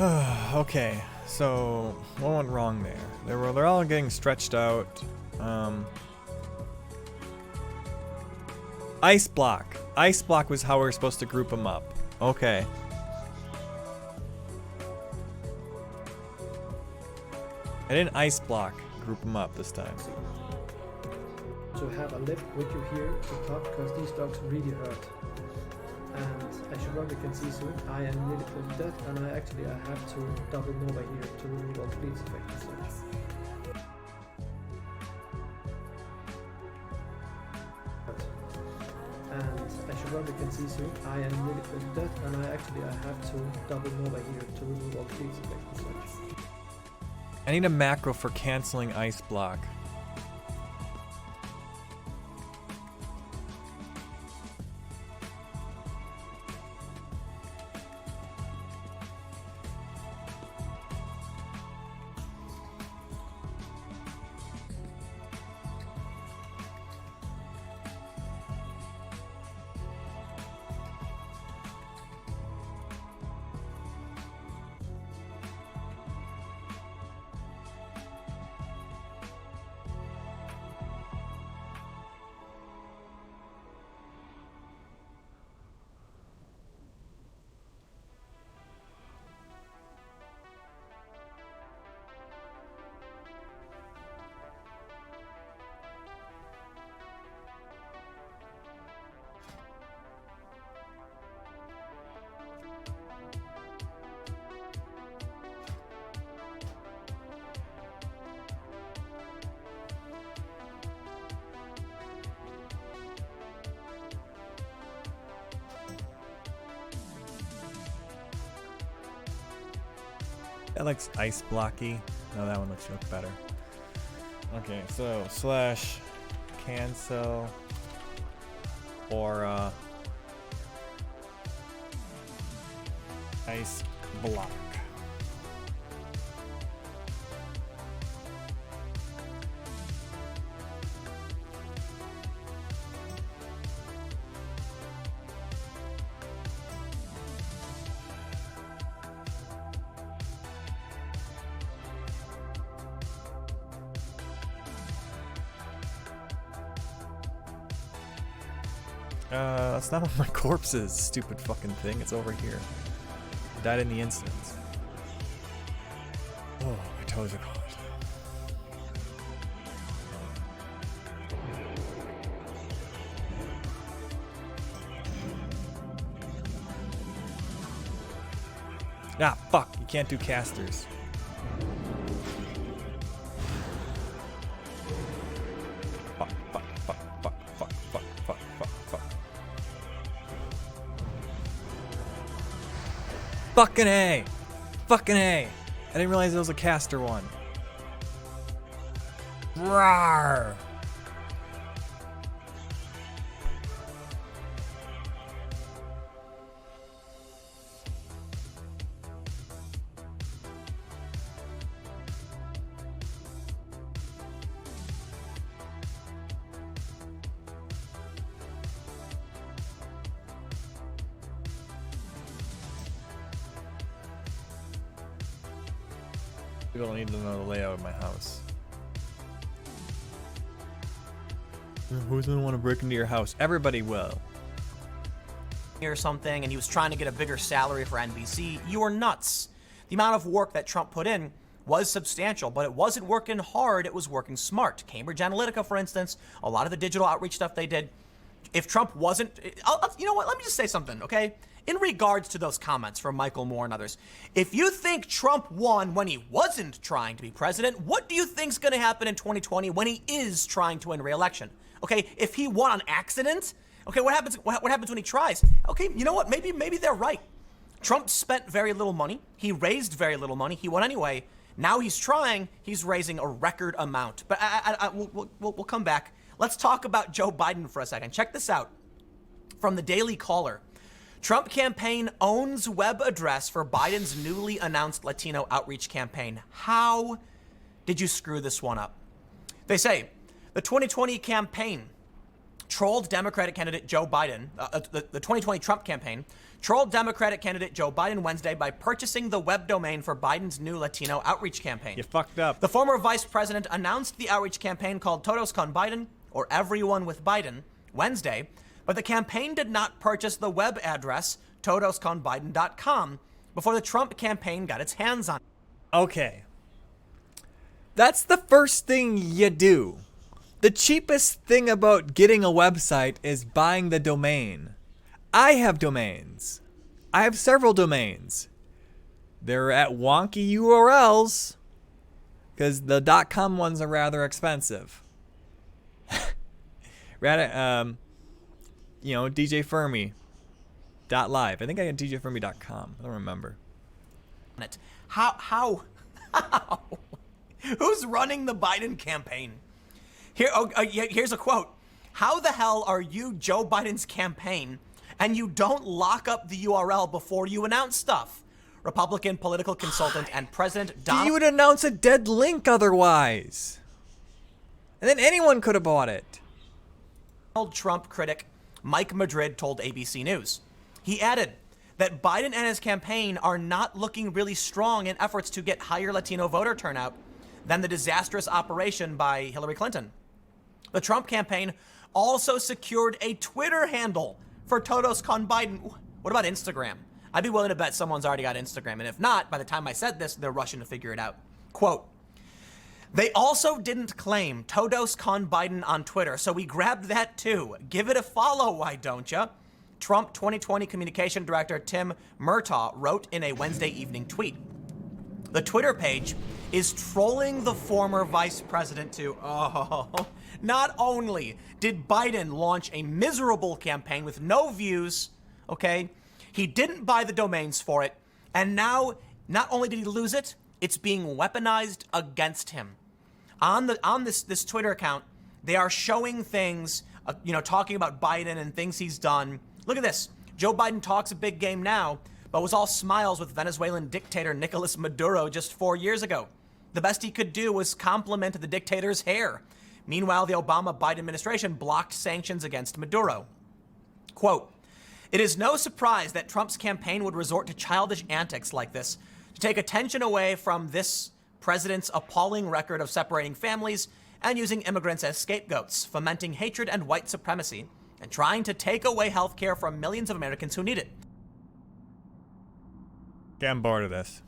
Okay, so what went wrong there? They're all getting stretched out. Ice block. Ice block was how we were supposed to group them up. Okay. I didn't ice block group them up this time. To have a lift with you here to talk because these dogs really hurt. And as you probably can see soon, I am really close to death, and I have to double Nova here to remove all bleeds effect and such. And as you probably can see soon, I am really close to death, and I have to double Nova here to remove all bleeds effect and such. I need a macro for canceling ice block. That looks ice blocky. No, that one looks better. Okay, so slash cancel or ice block. That's not one of my corpses, stupid fucking thing. It's over here. Died in the incident. Oh, my toes are cold. Ah, fuck. You can't do casters. Fucking A! Fucking A! I didn't realize it was a caster one. Rawr! People don't need to know the layout of my house. Who's gonna want to break into your house? Everybody will. Or something, and he was trying to get a bigger salary for NBC. You are nuts. The amount of work that Trump put in was substantial, but it wasn't working hard, it was working smart. Cambridge Analytica, for instance, a lot of the digital outreach stuff they did. If Trump wasn't, you know what, let me just say something, okay? In regards to those comments from Michael Moore and others, if you think Trump won when he wasn't trying to be president, what do you think's going to happen in 2020 when he is trying to win re-election? Okay, if he won on accident, okay, what happens when he tries? Okay, you know what? Maybe they're right. Trump spent very little money. He raised very little money. He won anyway. Now he's trying. He's raising a record amount. But we'll come back. Let's talk about Joe Biden for a second. Check this out from the Daily Caller. Trump campaign owns web address for Biden's newly announced Latino outreach campaign. How did you screw this one up? They say the 2020 campaign trolled Democratic candidate Joe Biden, the 2020 Trump campaign, trolled Democratic candidate Joe Biden Wednesday by purchasing the web domain for Biden's new Latino outreach campaign. You fucked up. The former vice president announced the outreach campaign called Todos con Biden, or Everyone with Biden, Wednesday, but the campaign did not purchase the web address todosconbiden.com before the Trump campaign got its hands on it. Okay. That's the first thing you do. The cheapest thing about getting a website is buying the domain. I have domains. I have several domains. They're at wonky URLs because the .com ones are rather expensive. DJ Fermi .live. I think I had djfermi.com. I don't remember. How? Who's running the Biden campaign? Here's a quote. How the hell are you Joe Biden's campaign and you don't lock up the URL before you announce stuff? Republican political consultant and President Donald... You would announce a dead link otherwise. And then anyone could have bought it. Donald Trump critic Mike Madrid told ABC News. He added that Biden and his campaign are not looking really strong in efforts to get higher Latino voter turnout than the disastrous operation by Hillary Clinton. The Trump campaign also secured a Twitter handle for Todos con Biden. What about Instagram? I'd be willing to bet someone's already got Instagram, and if not, by the time I said this, they're rushing to figure it out. Quote, they also didn't claim Todos con Biden on Twitter, so we grabbed that too. Give it a follow, why don't ya? Trump 2020 communication director Tim Murtaugh wrote in a Wednesday evening tweet. The Twitter page is trolling the former vice president to, not only did Biden launch a miserable campaign with no views, okay, he didn't buy the domains for it, and now not only did he lose it, it's being weaponized against him. On this Twitter account, they are showing things, talking about Biden and things he's done. Look at this. Joe Biden talks a big game now, but was all smiles with Venezuelan dictator Nicolas Maduro just 4 years ago. The best he could do was compliment the dictator's hair. Meanwhile, the Obama-Biden administration blocked sanctions against Maduro. Quote, it is no surprise that Trump's campaign would resort to childish antics like this to take attention away from this president's appalling record of separating families and using immigrants as scapegoats, fomenting hatred and white supremacy, and trying to take away health care from millions of Americans who need it. Yeah, I'm bored of this.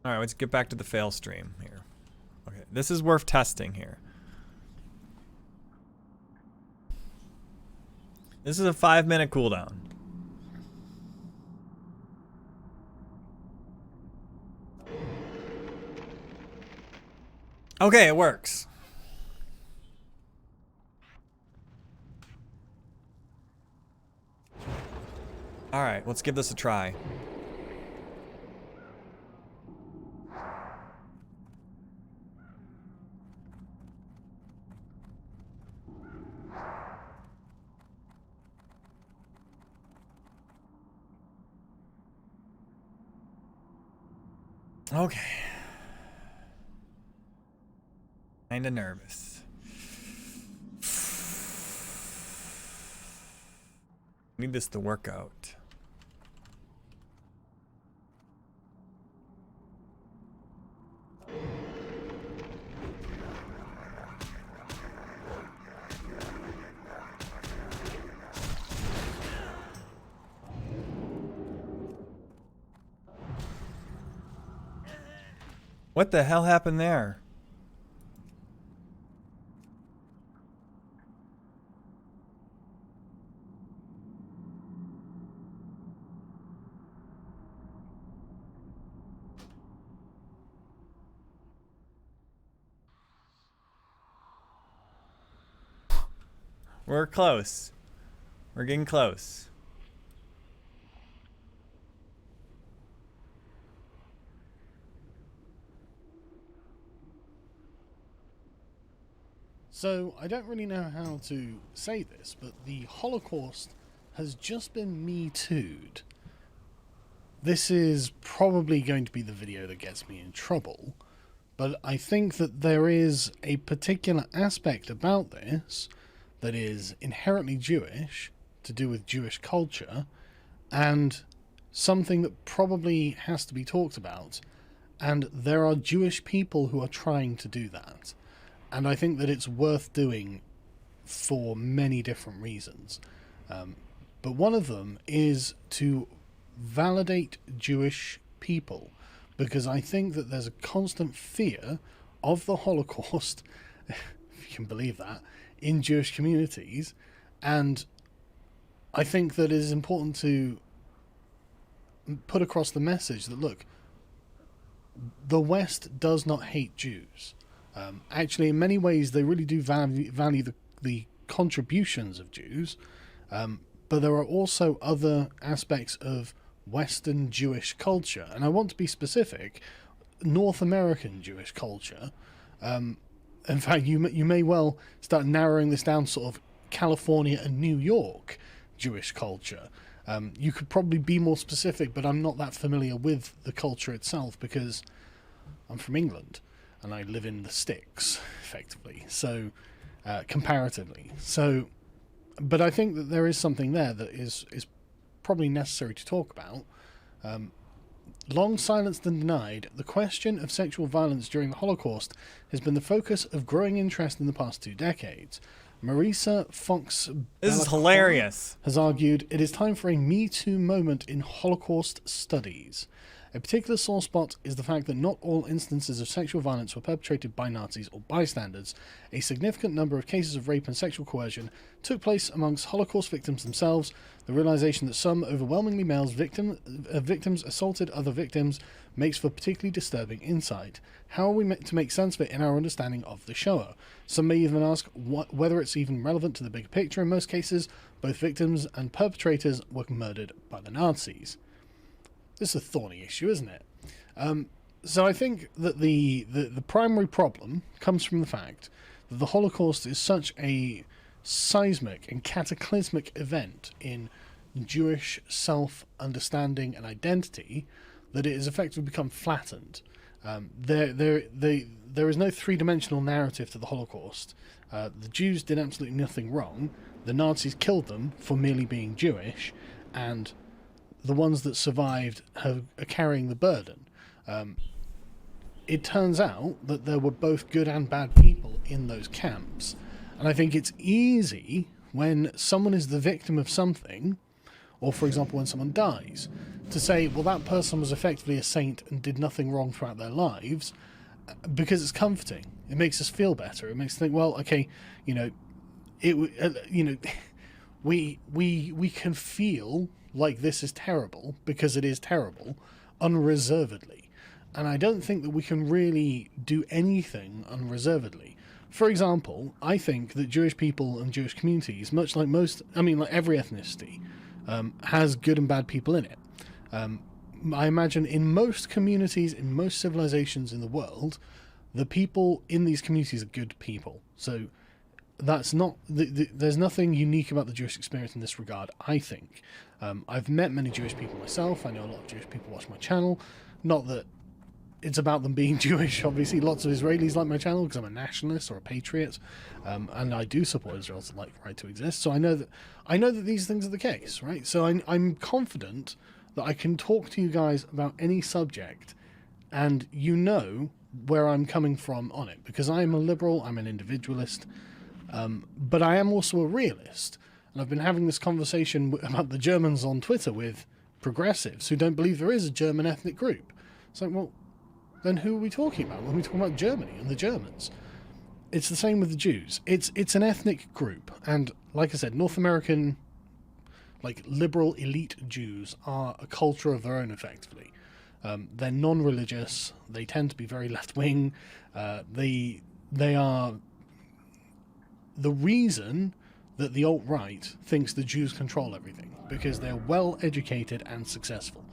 All right, let's get back to the fail stream here. Okay, this is worth testing here. This is a 5-minute cooldown. Okay, it works. All right, let's give this a try. Okay. Kinda nervous. Need this to work out. What the hell happened there? We're close. We're getting close. So, I don't really know how to say this, but the Holocaust has just been Me Too'd. This is probably going to be the video that gets me in trouble, But I think that there is a particular aspect about this that is inherently Jewish, to do with Jewish culture, and something that probably has to be talked about. And there are Jewish people who are trying to do that. And I think that it's worth doing for many different reasons. But one of them is to validate Jewish people, because I think that there's a constant fear of the Holocaust, if you can believe that, in Jewish communities. And I think that it is important to put across the message that, look, the West does not hate Jews. Actually, in many ways, they really do value the contributions of Jews, but there are also other aspects of Western Jewish culture, and I want to be specific, North American Jewish culture. In fact, you may well start narrowing this down, sort of California and New York Jewish culture. You could probably be more specific, but I'm not that familiar with the culture itself because I'm from England and I live in the sticks, effectively, so comparatively. So, but I think that there is something there that is probably necessary to talk about. Long silenced and denied, the question of sexual violence during the Holocaust has been the focus of growing interest in the past 2 decades. Marisa Fox This is hilarious. has argued it is time for a Me Too moment in Holocaust studies. A particular sore spot is the fact that not all instances of sexual violence were perpetrated by Nazis or bystanders. A significant number of cases of rape and sexual coercion took place amongst Holocaust victims themselves. The realization that some overwhelmingly male victims assaulted other victims makes for particularly disturbing insight. How are we meant to make sense of it in our understanding of the Shoah? Some may even ask whether it's even relevant to the bigger picture. In most cases, both victims and perpetrators were murdered by the Nazis. This is a thorny issue, isn't it? So I think that the primary problem comes from the fact that the Holocaust is such a seismic and cataclysmic event in Jewish self-understanding and identity that it has effectively become flattened. There is no three-dimensional narrative to the Holocaust. The Jews did absolutely nothing wrong. The Nazis killed them for merely being Jewish, and the ones that survived are carrying the burden. It turns out that there were both good and bad people in those camps. And I think it's easy when someone is the victim of something, or for example when someone dies, to say, well, that person was effectively a saint and did nothing wrong throughout their lives, because it's comforting. It makes us feel better. It makes us think, well, okay, we can feel like this is terrible because it is terrible unreservedly. And I don't think that we can really do anything unreservedly. For example, I think that Jewish people and Jewish communities, much like like every ethnicity, has good and bad people in it. I imagine in most communities, in most civilizations in the world, the people in these communities are good people. So that's not there's nothing unique about the Jewish experience in this regard, I think. I've met many Jewish people myself. I know a lot of Jewish people watch my channel. Not that it's about them being Jewish, obviously. Lots of Israelis like my channel because I'm a nationalist or a patriot, and I do support Israel's right to exist. So I know that these things are the case, right? So I'm confident that I can talk to you guys about any subject, and you know where I'm coming from on it, because I am a liberal, I'm an individualist, but I am also a realist. And I've been having this conversation about the Germans on Twitter with progressives who don't believe there is a German ethnic group. It's like, well, then who are we talking about when we talk about Germany and the Germans? It's the same with the Jews. It's an ethnic group. And like I said, North American, liberal elite Jews are a culture of their own, effectively. They're non-religious. They tend to be very left-wing. They are the reason that the alt-right thinks the Jews control everything, because they're well-educated and successful.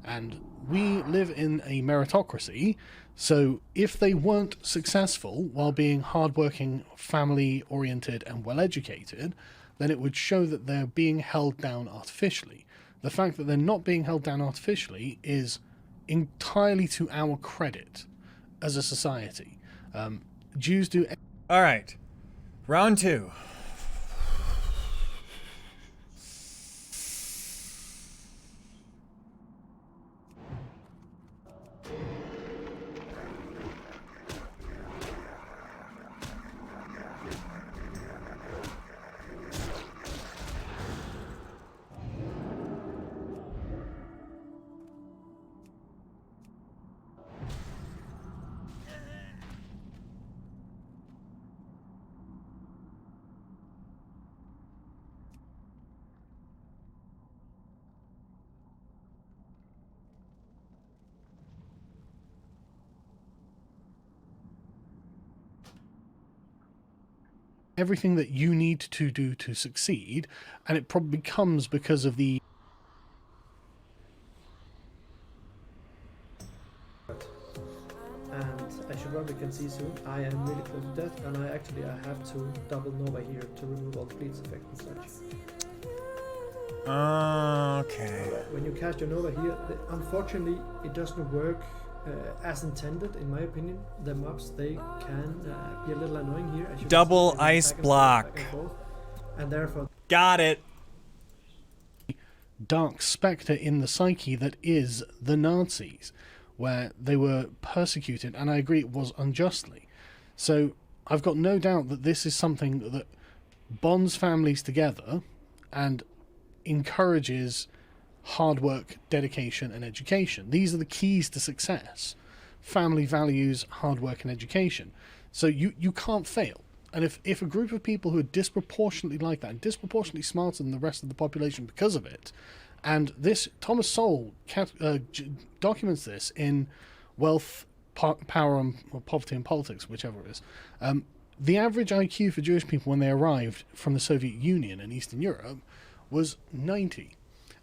And we live in a meritocracy, so if they weren't successful while being hardworking, family-oriented, and well-educated, then it would show that they're being held down artificially. The fact that they're not being held down artificially is entirely to our credit. as a society. Jews do. All right. Round 2. Everything that you need to do to succeed, and it probably comes because of the and as you probably can see soon, I am really close to death, and I have to double Nova here to remove all the bleeds effect and such. Okay. When you cast your Nova here, unfortunately it doesn't work as intended, in my opinion. The mobs, they can be a little annoying here. As you Double can see, ice block. And therefore Got it. dark spectre in the psyche that is the Nazis, where they were persecuted, and I agree it was unjustly. So I've got no doubt that this is something that bonds families together and encourages hard work, dedication, and education. These are the keys to success. Family values, hard work, and education. So you can't fail. And if a group of people who are disproportionately like that, and disproportionately smarter than the rest of the population because of it, and this, Thomas Sowell documents this in Wealth, Power, or Poverty and Politics, whichever it is. The average IQ for Jewish people when they arrived from the Soviet Union and Eastern Europe was 90.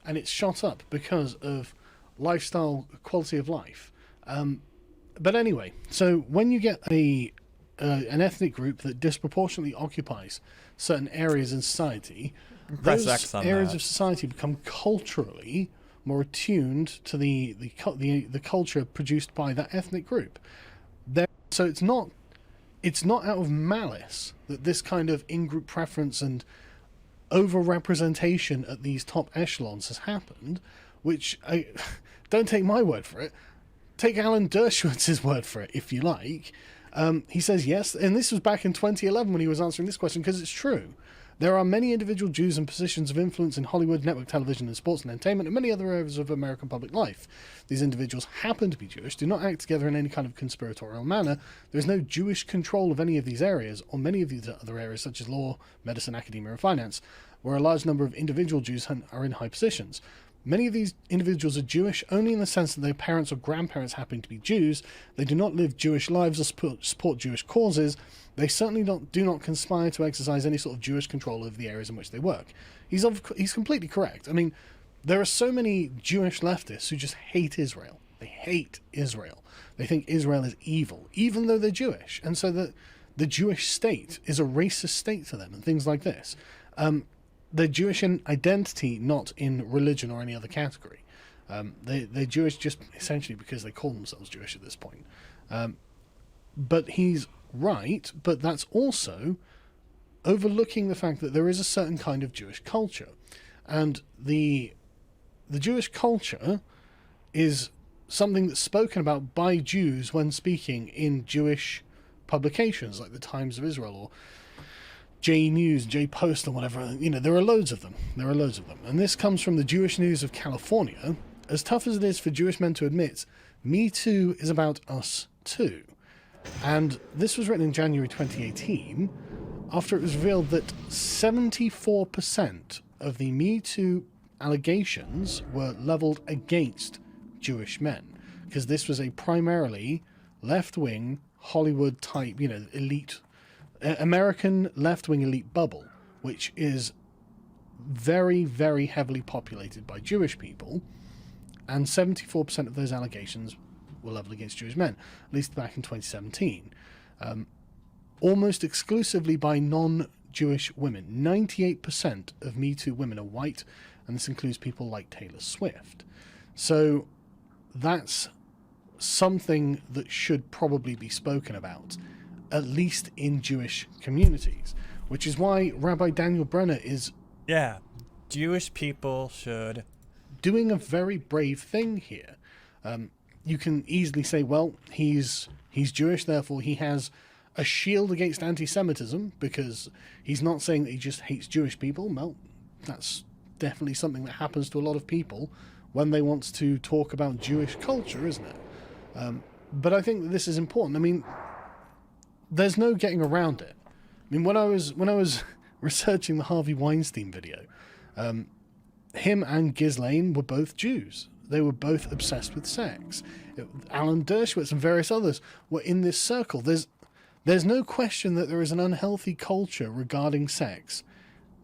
And it's shot up because of lifestyle, quality of life. But anyway, so when you get an ethnic group that disproportionately occupies certain areas in society, Press those X on areas that. of society become culturally more attuned to the culture produced by that ethnic group. So it's not out of malice that this kind of in-group preference and over-representation at these top echelons has happened, which don't take my word for it. Take Alan Dershowitz's word for it, if you like. He says yes, and this was back in 2011 when he was answering this question, because it's true. There are many individual Jews in positions of influence in Hollywood, network television, and sports and entertainment, and many other areas of American public life. These individuals happen to be Jewish, do not act together in any kind of conspiratorial manner. There is no Jewish control of any of these areas, or many of these other areas, such as law, medicine, academia, and finance, where a large number of individual Jews are in high positions. Many of these individuals are Jewish only in the sense that their parents or grandparents happen to be Jews. They do not live Jewish lives or support Jewish causes. They certainly do not conspire to exercise any sort of Jewish control over the areas in which they work. He's completely correct. I mean, there are so many Jewish leftists who just hate Israel. They hate Israel. They think Israel is evil, even though they're Jewish. And so the Jewish state is a racist state to them and things like this. They're Jewish in identity, not in religion or any other category. They're Jewish just essentially because they call themselves Jewish at this point. But he's right, but that's also overlooking the fact that there is a certain kind of Jewish culture. And the Jewish culture is something that's spoken about by Jews when speaking in Jewish publications like the Times of Israel or J News, J Post, or whatever. You know, there are loads of them. And this comes from the Jewish News of California. As tough as it is for Jewish men to admit, Me Too is about us too. And this was written in January 2018, after it was revealed that 74% of the Me Too allegations were leveled against Jewish men, because this was a primarily left-wing, Hollywood-type, elite American left-wing elite bubble, which is very, very heavily populated by Jewish people, and 74% of those allegations were leveled against Jewish men, at least back in 2017. Almost exclusively by non-Jewish women. 98% of Me Too women are white, and this includes people like Taylor Swift. So that's something that should probably be spoken about, at least in Jewish communities, which is why Rabbi Daniel Brenner is Yeah, Jewish people should. doing a very brave thing here. You can easily say, well, he's Jewish, therefore he has a shield against anti-Semitism, because he's not saying that he just hates Jewish people. Well, that's definitely something that happens to a lot of people when they want to talk about Jewish culture, isn't it? But I think that this is important. I mean, there's no getting around it. I mean, when I was researching the Harvey Weinstein video, him and Ghislaine were both Jews. They were both obsessed with sex. Alan Dershowitz and various others were in this circle. There's no question that there is an unhealthy culture regarding sex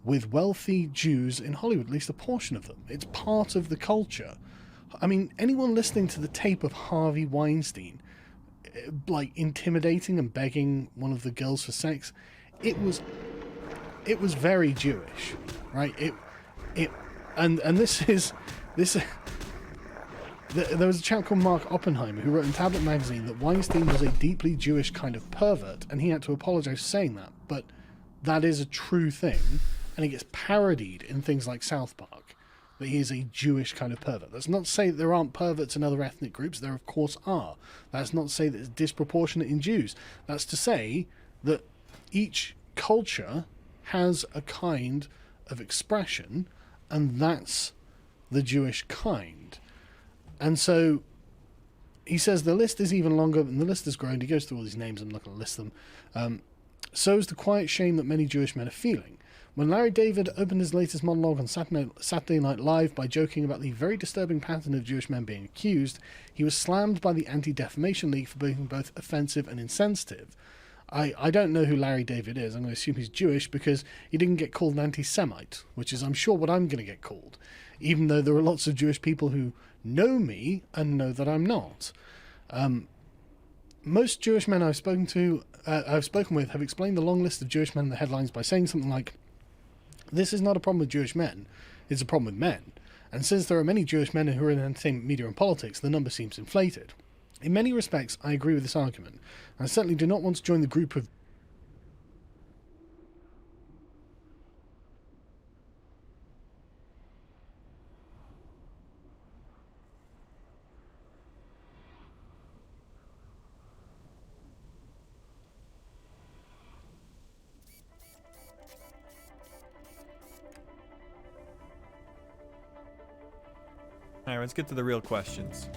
with wealthy Jews in Hollywood, at least a portion of them. It's part of the culture. I mean, anyone listening to the tape of Harvey Weinstein, like intimidating and begging one of the girls for sex, it was very Jewish, right? And there was a chap called Mark Oppenheimer who wrote in Tablet magazine that Weinstein was a deeply Jewish kind of pervert, and he had to apologize for saying that, but that is a true thing, and it gets parodied in things like South Park, that he is a Jewish kind of pervert. That's not to say that there aren't perverts in other ethnic groups. There of course are. That's not to say that it's disproportionate in Jews. That's to say that each culture has a kind of expression, and that's the Jewish kind. And so he says the list is even longer, and the list has grown. He goes through all these names. I'm not going to list them. So is the quiet shame that many Jewish men are feeling. When Larry David opened his latest monologue on Saturday Night Live by joking about the very disturbing pattern of Jewish men being accused, he was slammed by the Anti-Defamation League for being both offensive and insensitive. I don't know who Larry David is. I'm going to assume he's Jewish because he didn't get called an anti-Semite, which is, I'm sure, what I'm going to get called, even though there are lots of Jewish people who know me and know that I'm not. Most Jewish men I've spoken with have explained the long list of Jewish men in the headlines by saying something like, "This is not a problem with Jewish men, it's a problem with men. And since there are many Jewish men who are in entertainment, media and politics, the number seems inflated." In many respects, I agree with this argument. I certainly do not want to join the group of All right, let's get to the real questions.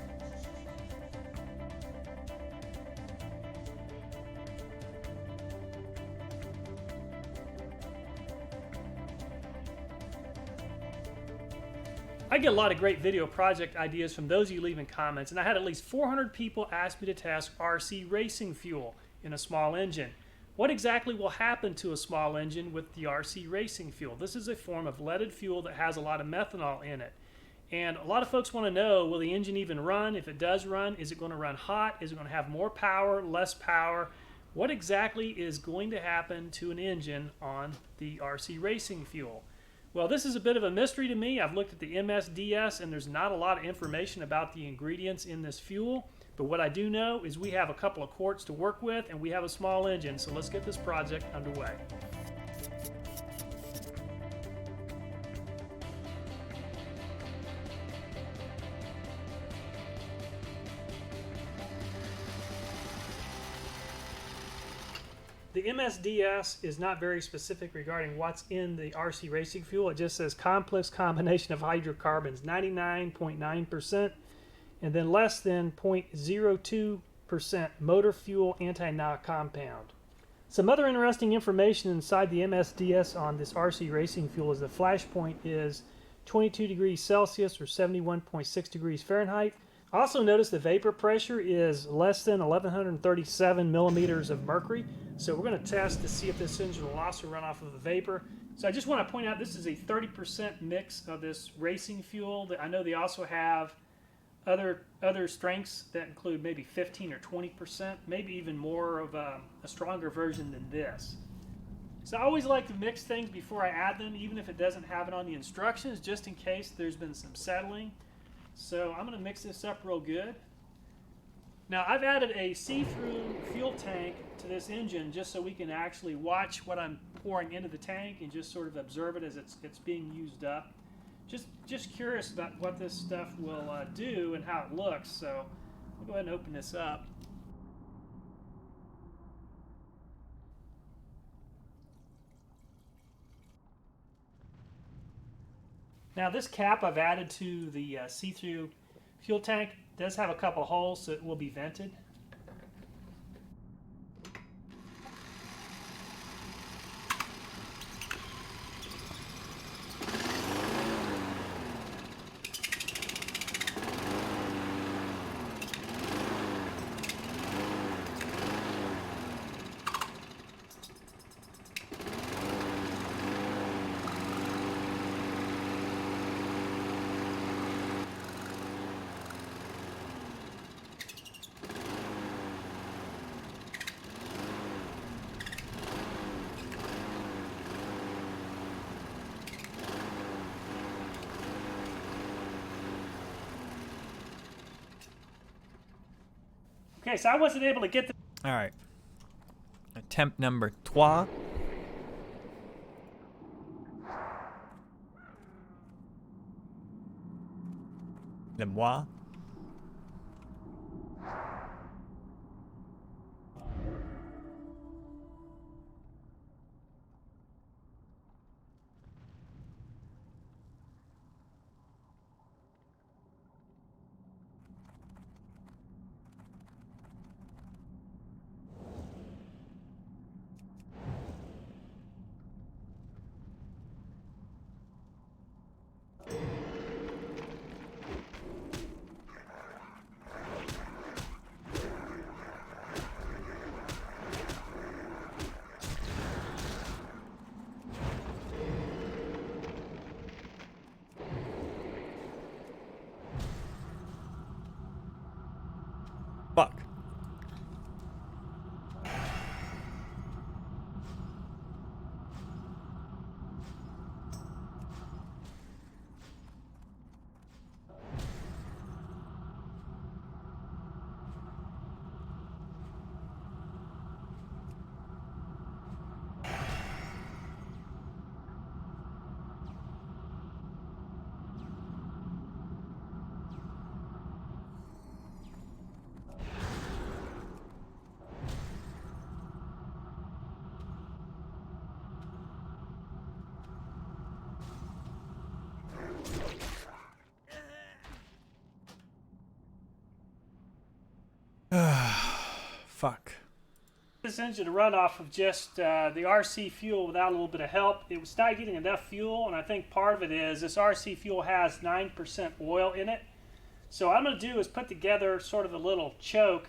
I get a lot of great video project ideas from those of you leaving comments, and I had at least 400 people ask me to test RC racing fuel in a small engine. What exactly will happen to a small engine with the RC racing fuel? This is a form of leaded fuel that has a lot of methanol in it. And a lot of folks want to know, will the engine even run? If it does run, is it going to run hot? Is it going to have more power, less power? What exactly is going to happen to an engine on the RC racing fuel? Well, this is a bit of a mystery to me. I've looked at the MSDS and there's not a lot of information about the ingredients in this fuel. But what I do know is we have a couple of quarts to work with and we have a small engine. So let's get this project underway. The MSDS is not very specific regarding what's in the RC racing fuel. It just says complex combination of hydrocarbons, 99.9%, and then less than 0.02% motor fuel anti-knock compound. Some other interesting information inside the MSDS on this RC racing fuel is the flash point is 22 degrees Celsius or 71.6 degrees Fahrenheit. Also notice the vapor pressure is less than 1137 millimeters of mercury. So we're going to test to see if this engine will also run off of the vapor. So I just want to point out this is a 30% mix of this racing fuel. I know they also have other strengths that include maybe 15 or 20%, maybe even more of a stronger version than this. So I always like to mix things before I add them, even if it doesn't have it on the instructions, just in case there's been some settling. So I'm going to mix this up real good. Now I've added a see-through fuel tank to this engine just so we can actually watch what I'm pouring into the tank and just sort of observe it as it's being used up. Just curious about what this stuff will do and how it looks. So I'll go ahead and open this up. Now this cap I've added to the see-through fuel tank does have a couple holes, so it will be vented. Okay, so I wasn't able to get the... All right. Attempt number 3. Le moi. Fuck. Fuck. This engine to run off of just the RC fuel without a little bit of help. It was not getting enough fuel, and I think part of it is this RC fuel has 9% oil in it. So what I'm going to do is put together sort of a little choke.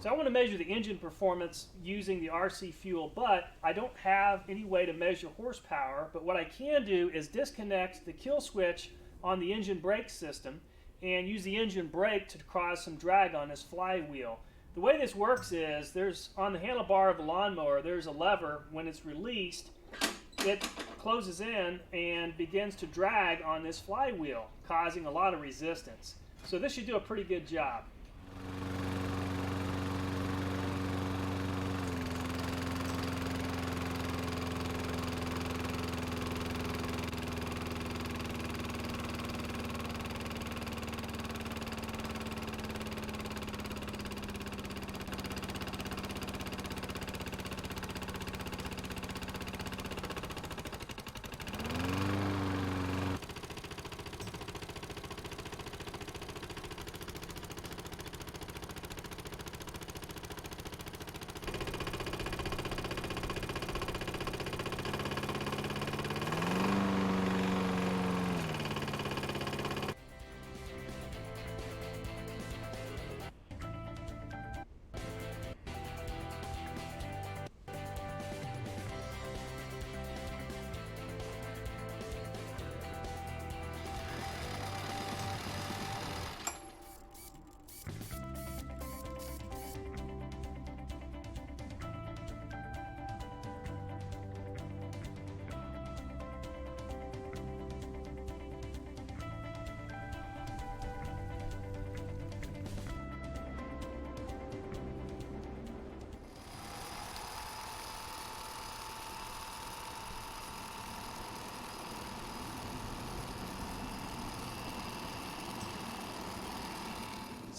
So I want to measure the engine performance using the RC fuel, but I don't have any way to measure horsepower. But what I can do is disconnect the kill switch on the engine brake system and use the engine brake to cause some drag on this flywheel. The way this works is there's on the handlebar of the lawnmower, there's a lever. When it's released, it closes in and begins to drag on this flywheel, causing a lot of resistance. So this should do a pretty good job.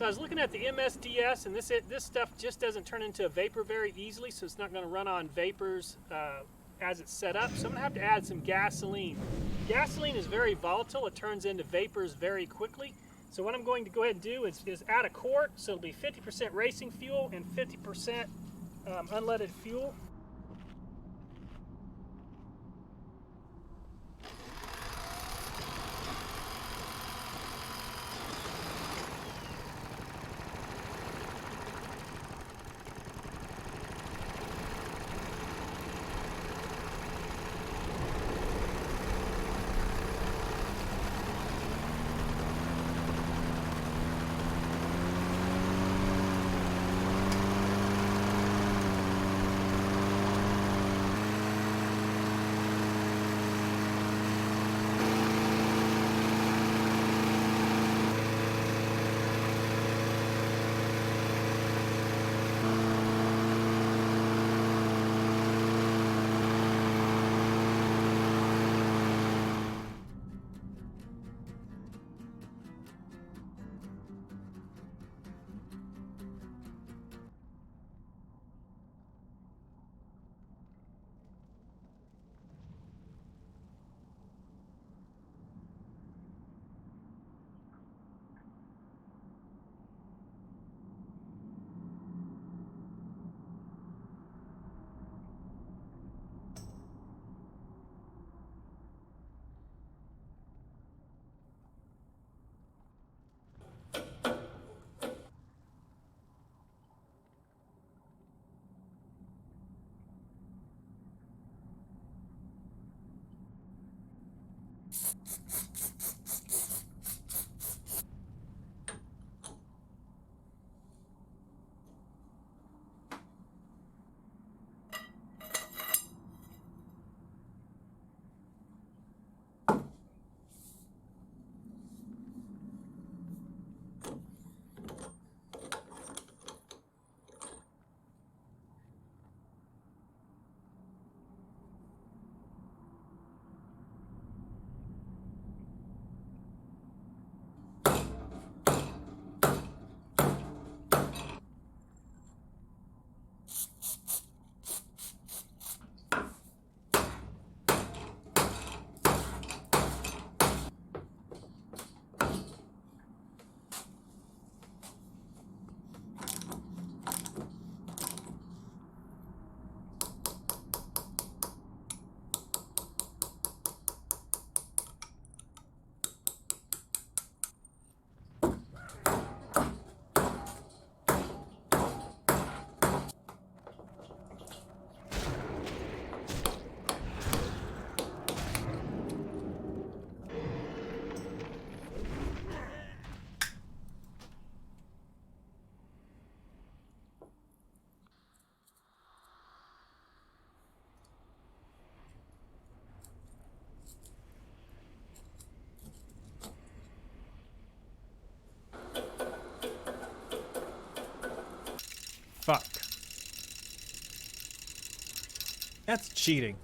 So I was looking at the MSDS, and this stuff just doesn't turn into a vapor very easily, so it's not going to run on vapors as it's set up. So I'm going to have to add some gasoline. Gasoline is very volatile. It turns into vapors very quickly. So what I'm going to go ahead and do is add a quart, so it'll be 50% racing fuel and 50% unleaded fuel. Fuck. That's cheating.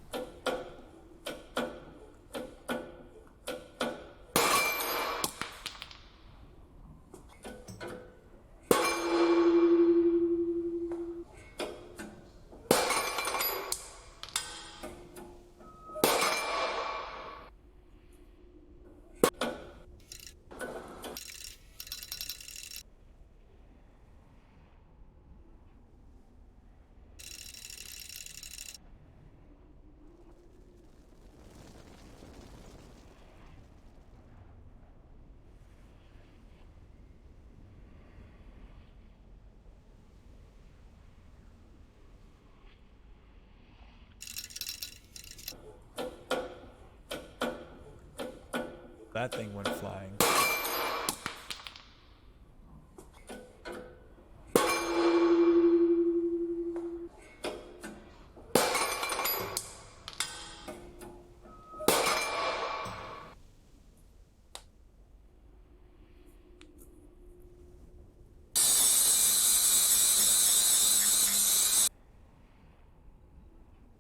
That thing went flying.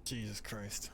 Jesus Christ.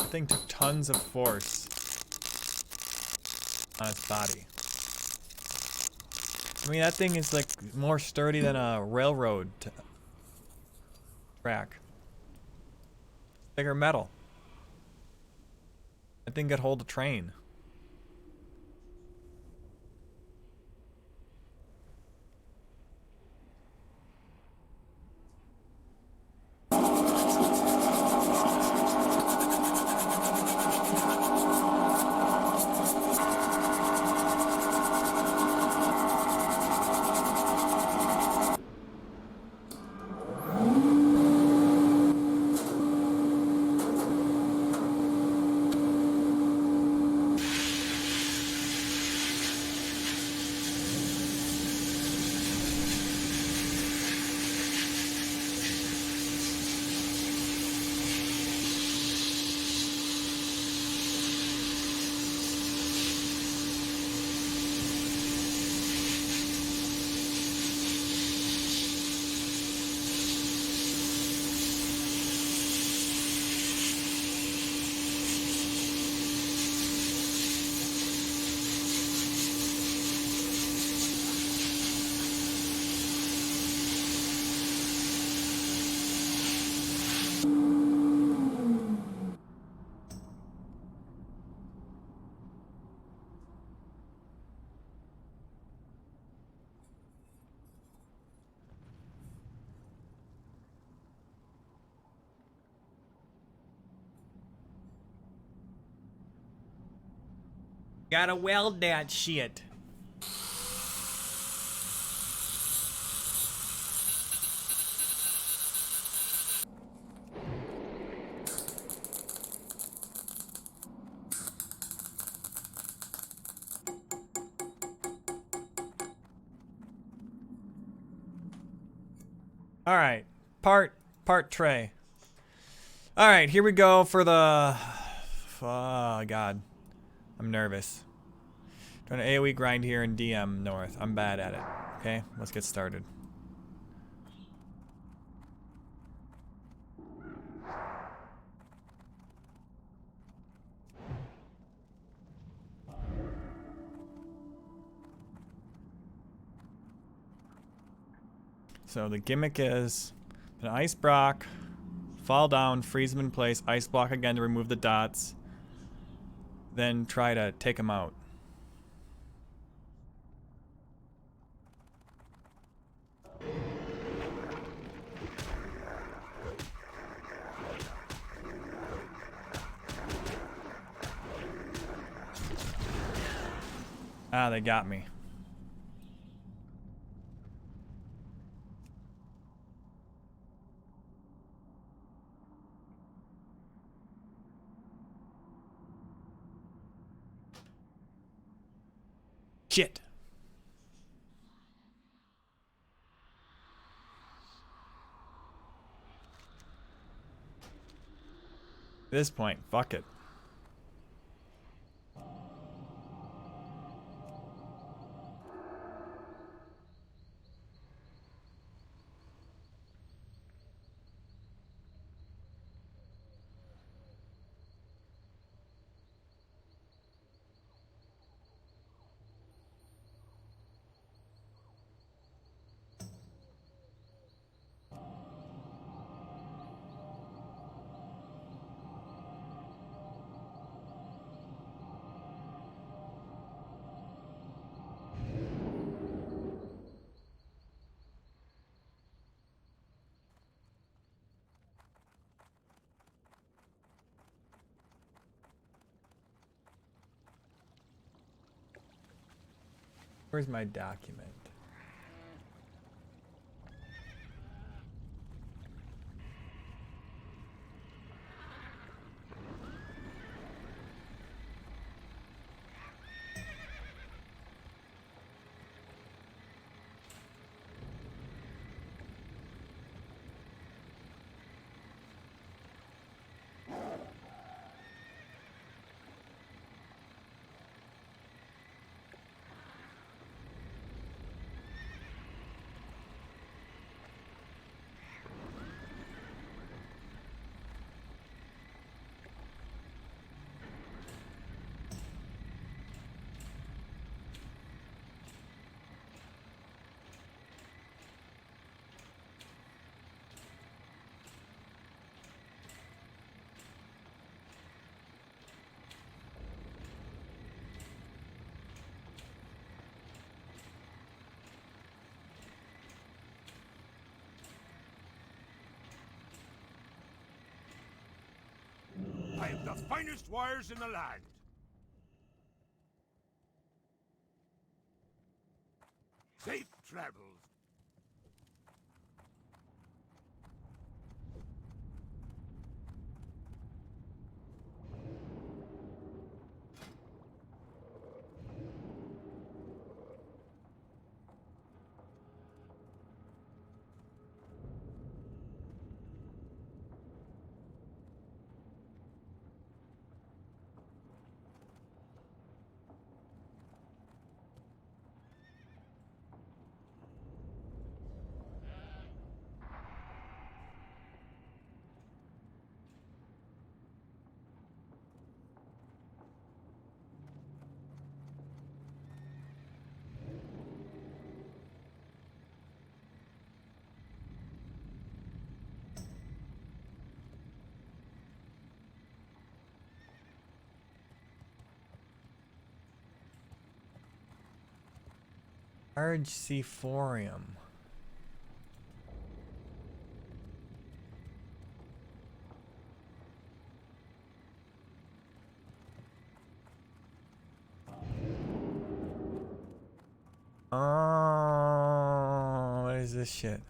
thing took tons of force on its body. I mean, that thing is like more sturdy than a railroad track. Bigger metal. That thing could hold a train. Gotta weld that shit. All right, part tray. All right, here we go for the. Oh God, I'm nervous. Doing an AoE grind here in DM North. I'm bad at it. Okay, let's get started. So the gimmick is an ice block, fall down, freeze them in place, ice block again to remove the dots, then try to take them out. Ah, they got me. Shit. At this point, fuck it. Where's my document? I have the finest wires in the land. Safe travels. Large Seaphorium. Oh, what is this shit?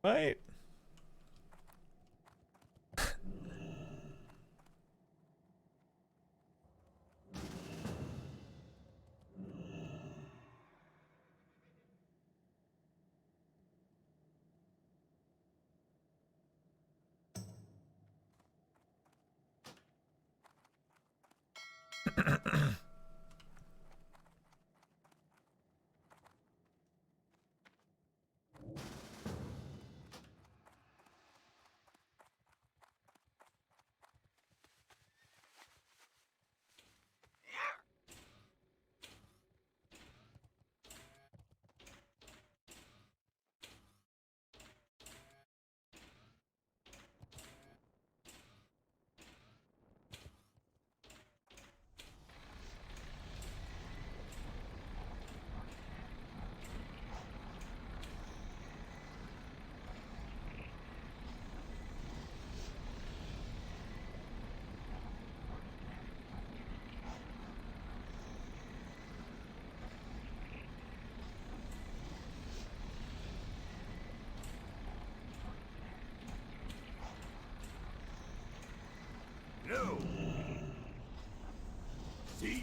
Right. No. See you.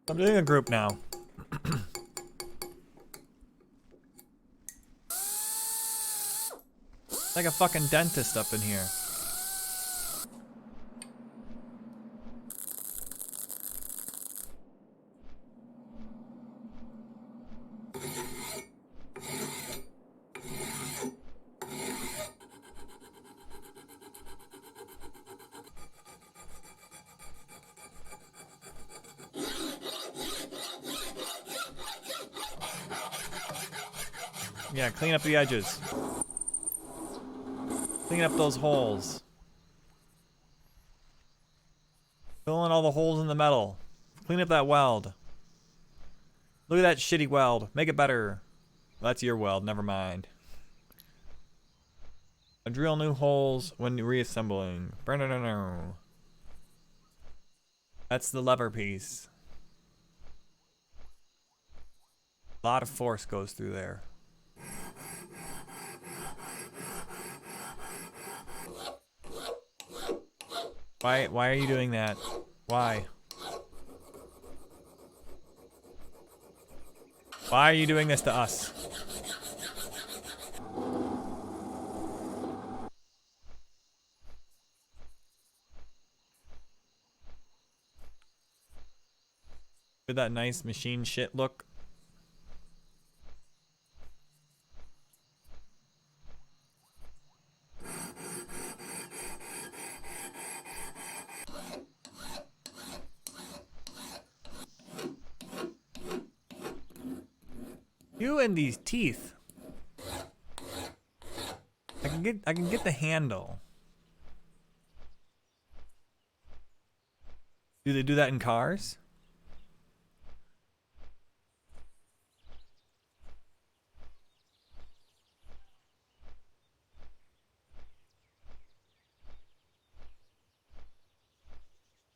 I'm doing a group now. Like a fucking dentist up in here. Yeah, clean up the edges. Clean up those holes. Fill in all the holes in the metal. Clean up that weld. Look at that shitty weld. Make it better. Well, that's your weld, never mind. Drill new holes when reassembling. That's the lever piece. A lot of force goes through there. Why are you doing that? Why? Why are you doing this to us? With that nice machine shit look. You and these teeth. I can get the handle. Do they do that in cars?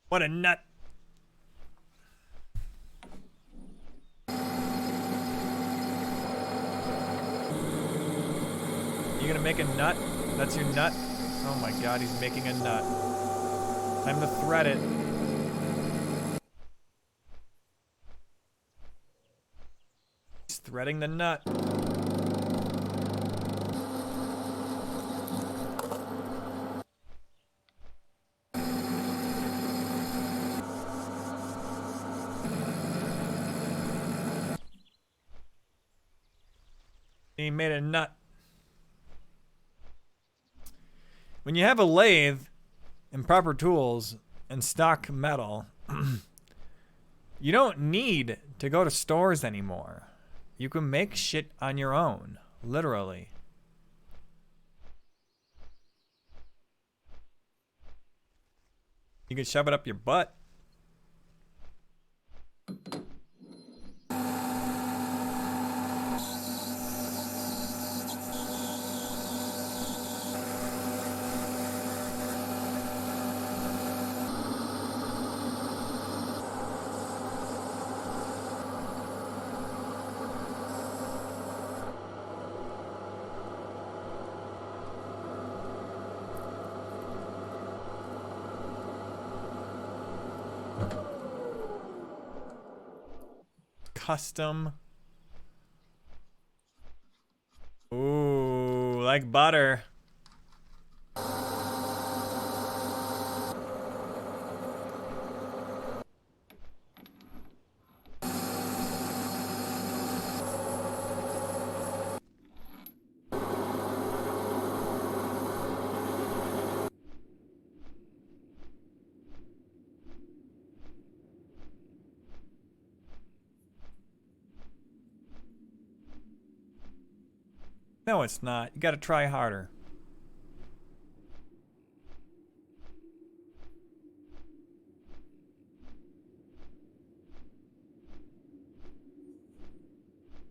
What a nut. You gonna make a nut? That's your nut? Oh my god, he's making a nut. Time to thread it. He's threading the nut. He made a nut. When you have a lathe and proper tools and stock metal, you don't need to go to stores anymore. You can make shit on your own, literally. You can shove it up your butt. Custom. Ooh, like butter. No, it's not. You gotta try harder.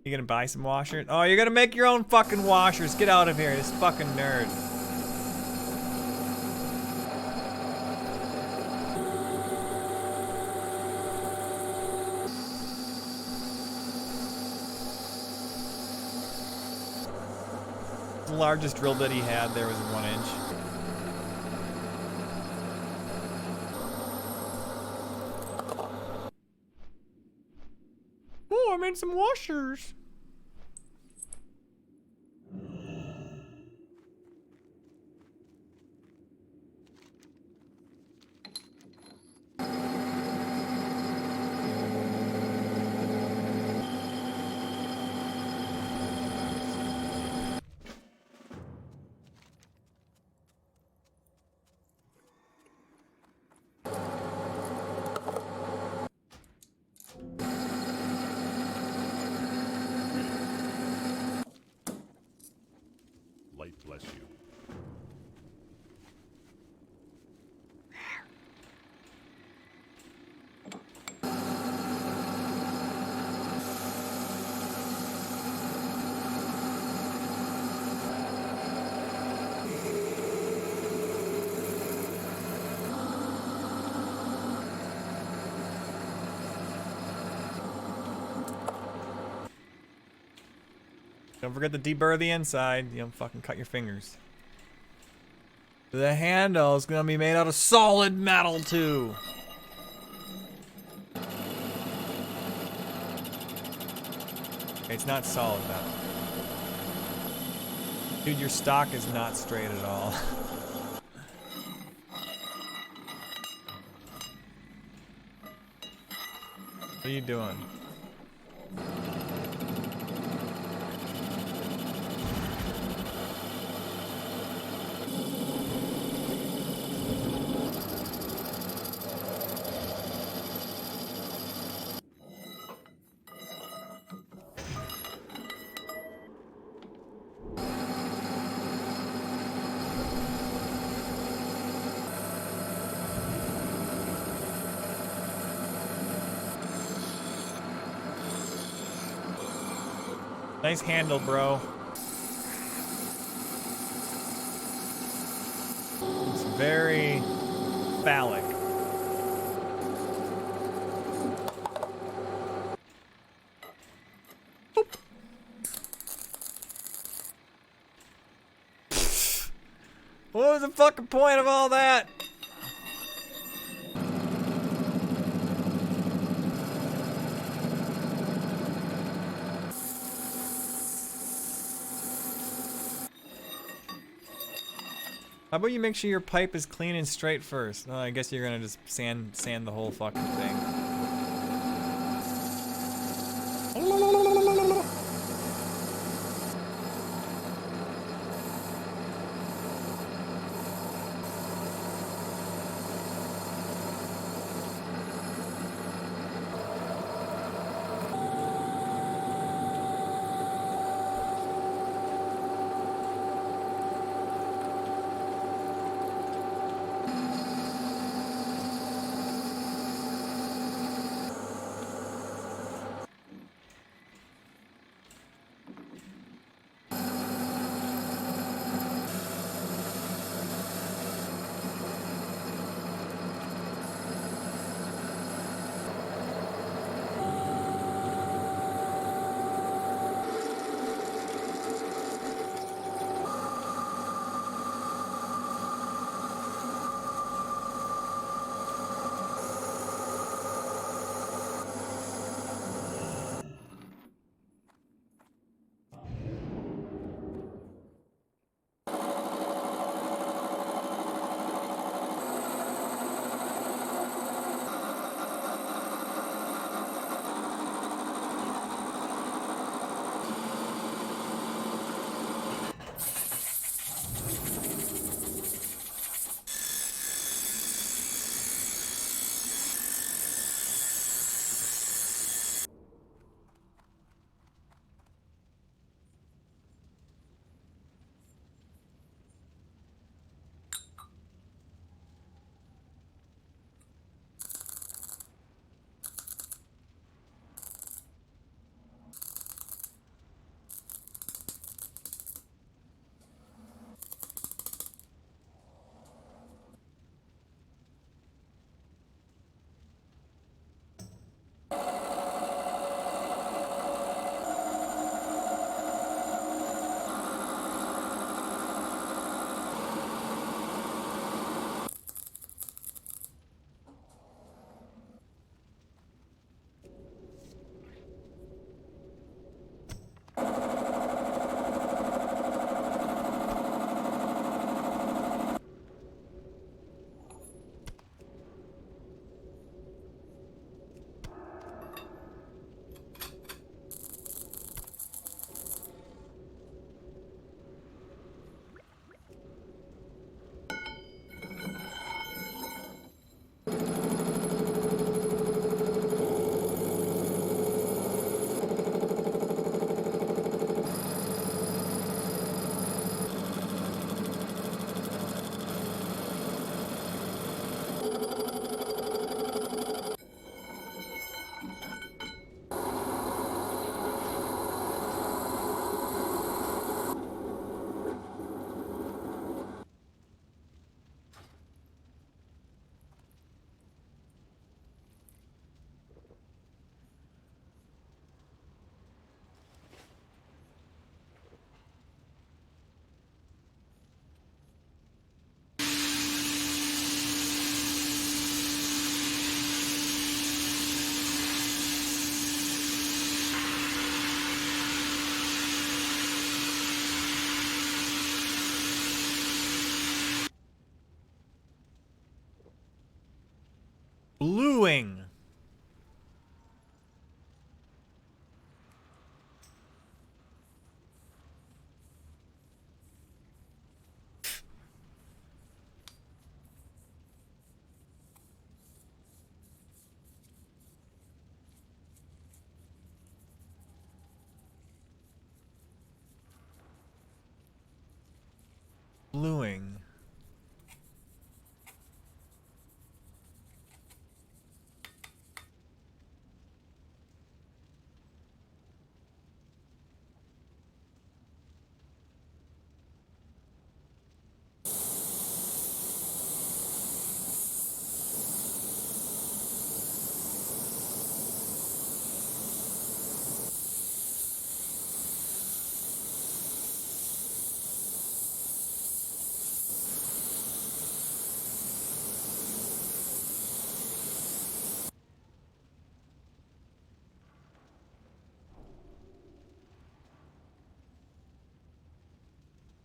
You gonna buy some washers? Oh, you're gonna make your own fucking washers. Get out of here, this fucking nerd. The largest drill bit he had there was 1 inch. Oh, I made some washers. Light bless you. Don't forget to deburr the inside. You don't fucking cut your fingers. The handle is gonna be made out of solid metal too. It's not solid metal. Dude, your stock is not straight at all. What are you doing? Nice handle, bro. It's very phallic. Boop. What was the fucking point of all that? How about you make sure your pipe is clean and straight first? Oh, I guess you're gonna just sand the whole fucking thing.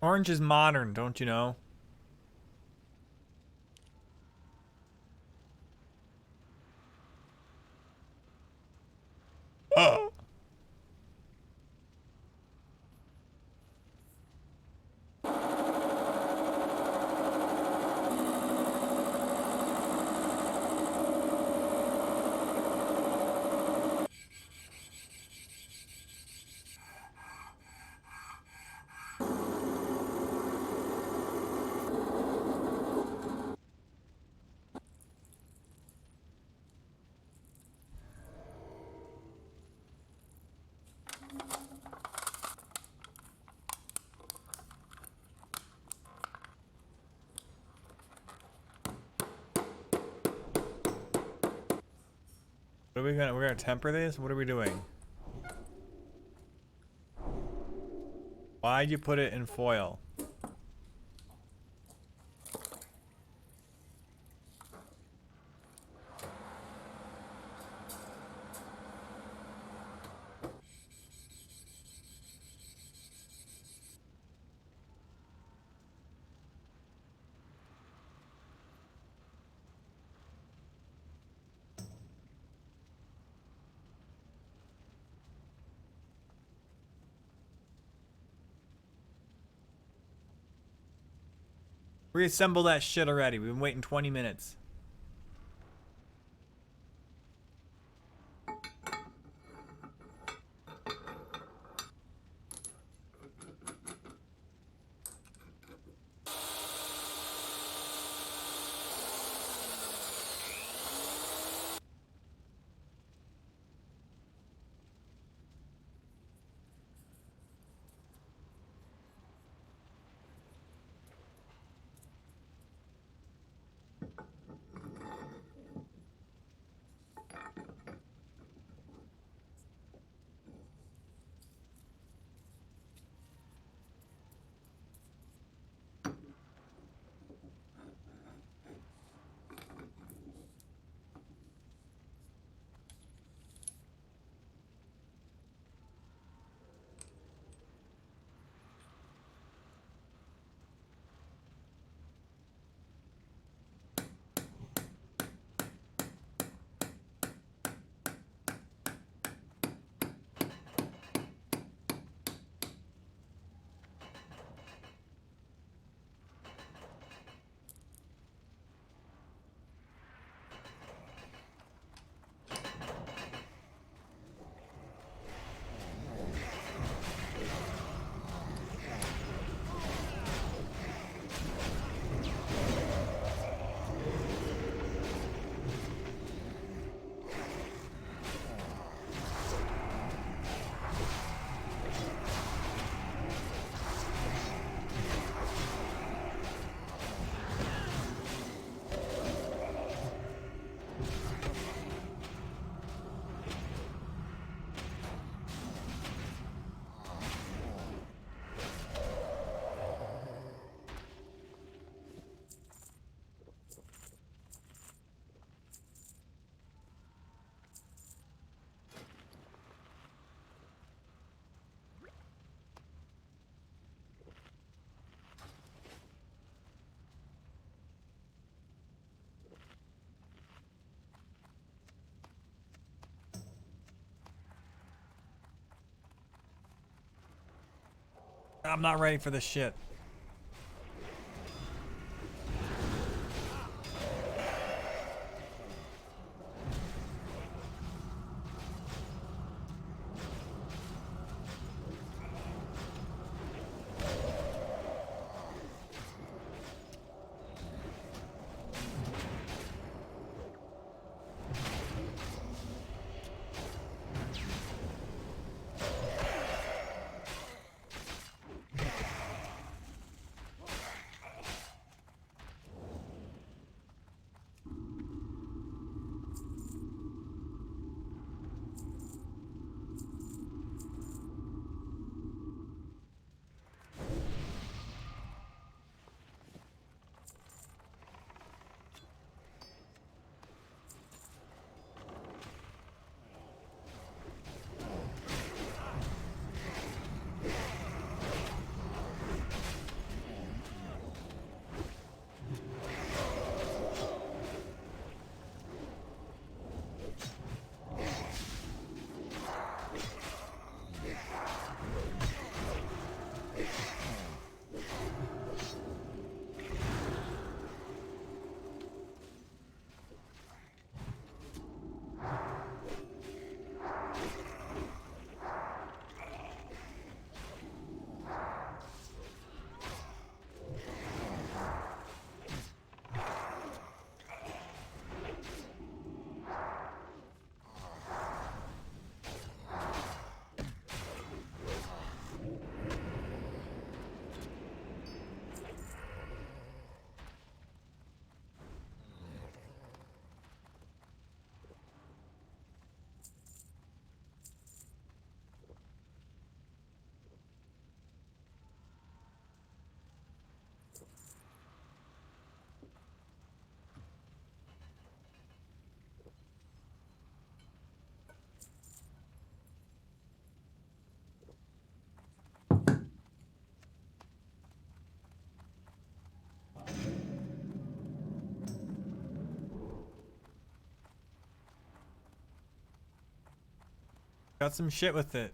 Orange is modern, don't you know? Oh. What are we gonna? We're gonna temper this. What are we doing? Why'd you put it in foil? Reassemble that shit already. We've been waiting 20 minutes. I'm not ready for this shit. Got some shit with it.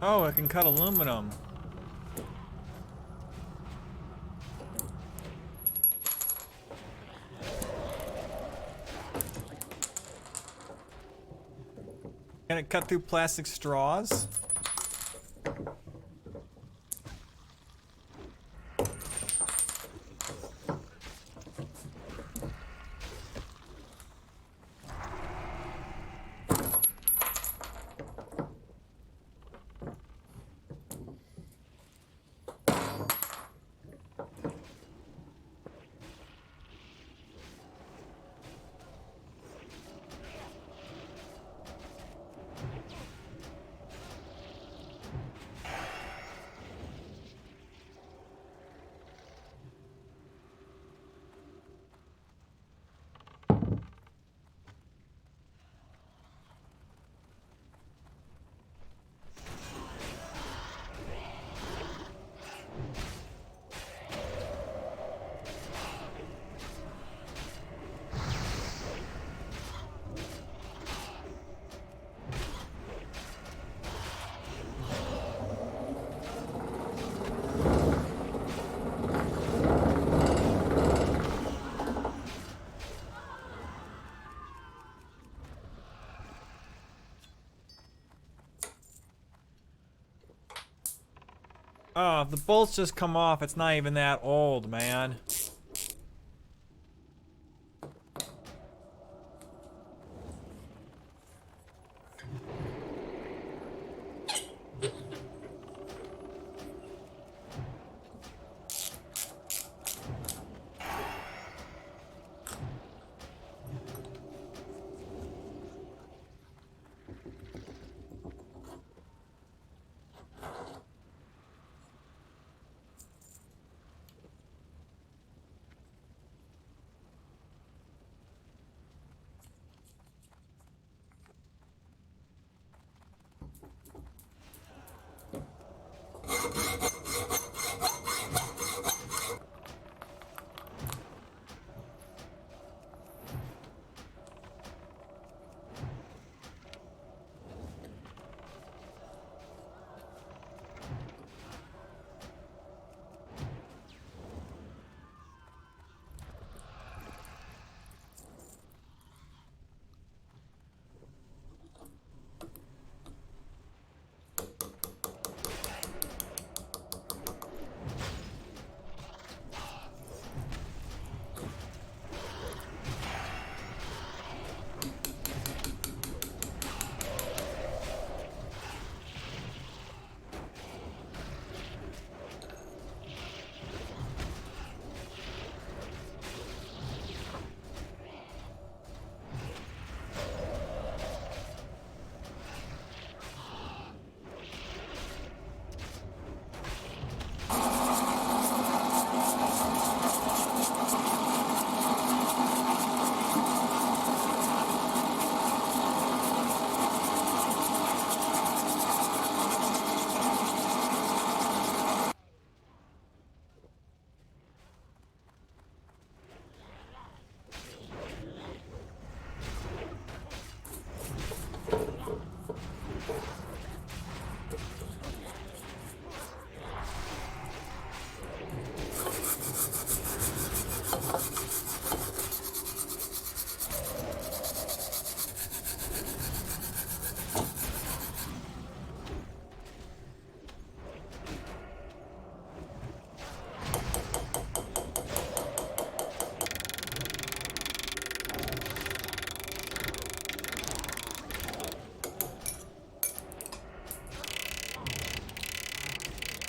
Oh, I can cut aluminum. Can it cut through plastic straws? Oh, if the bolts just come off, it's not even that old, man.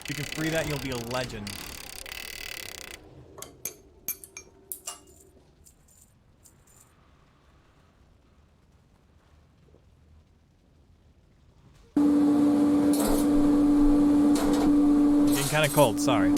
If you can free that, you'll be a legend. Getting kind of cold, sorry.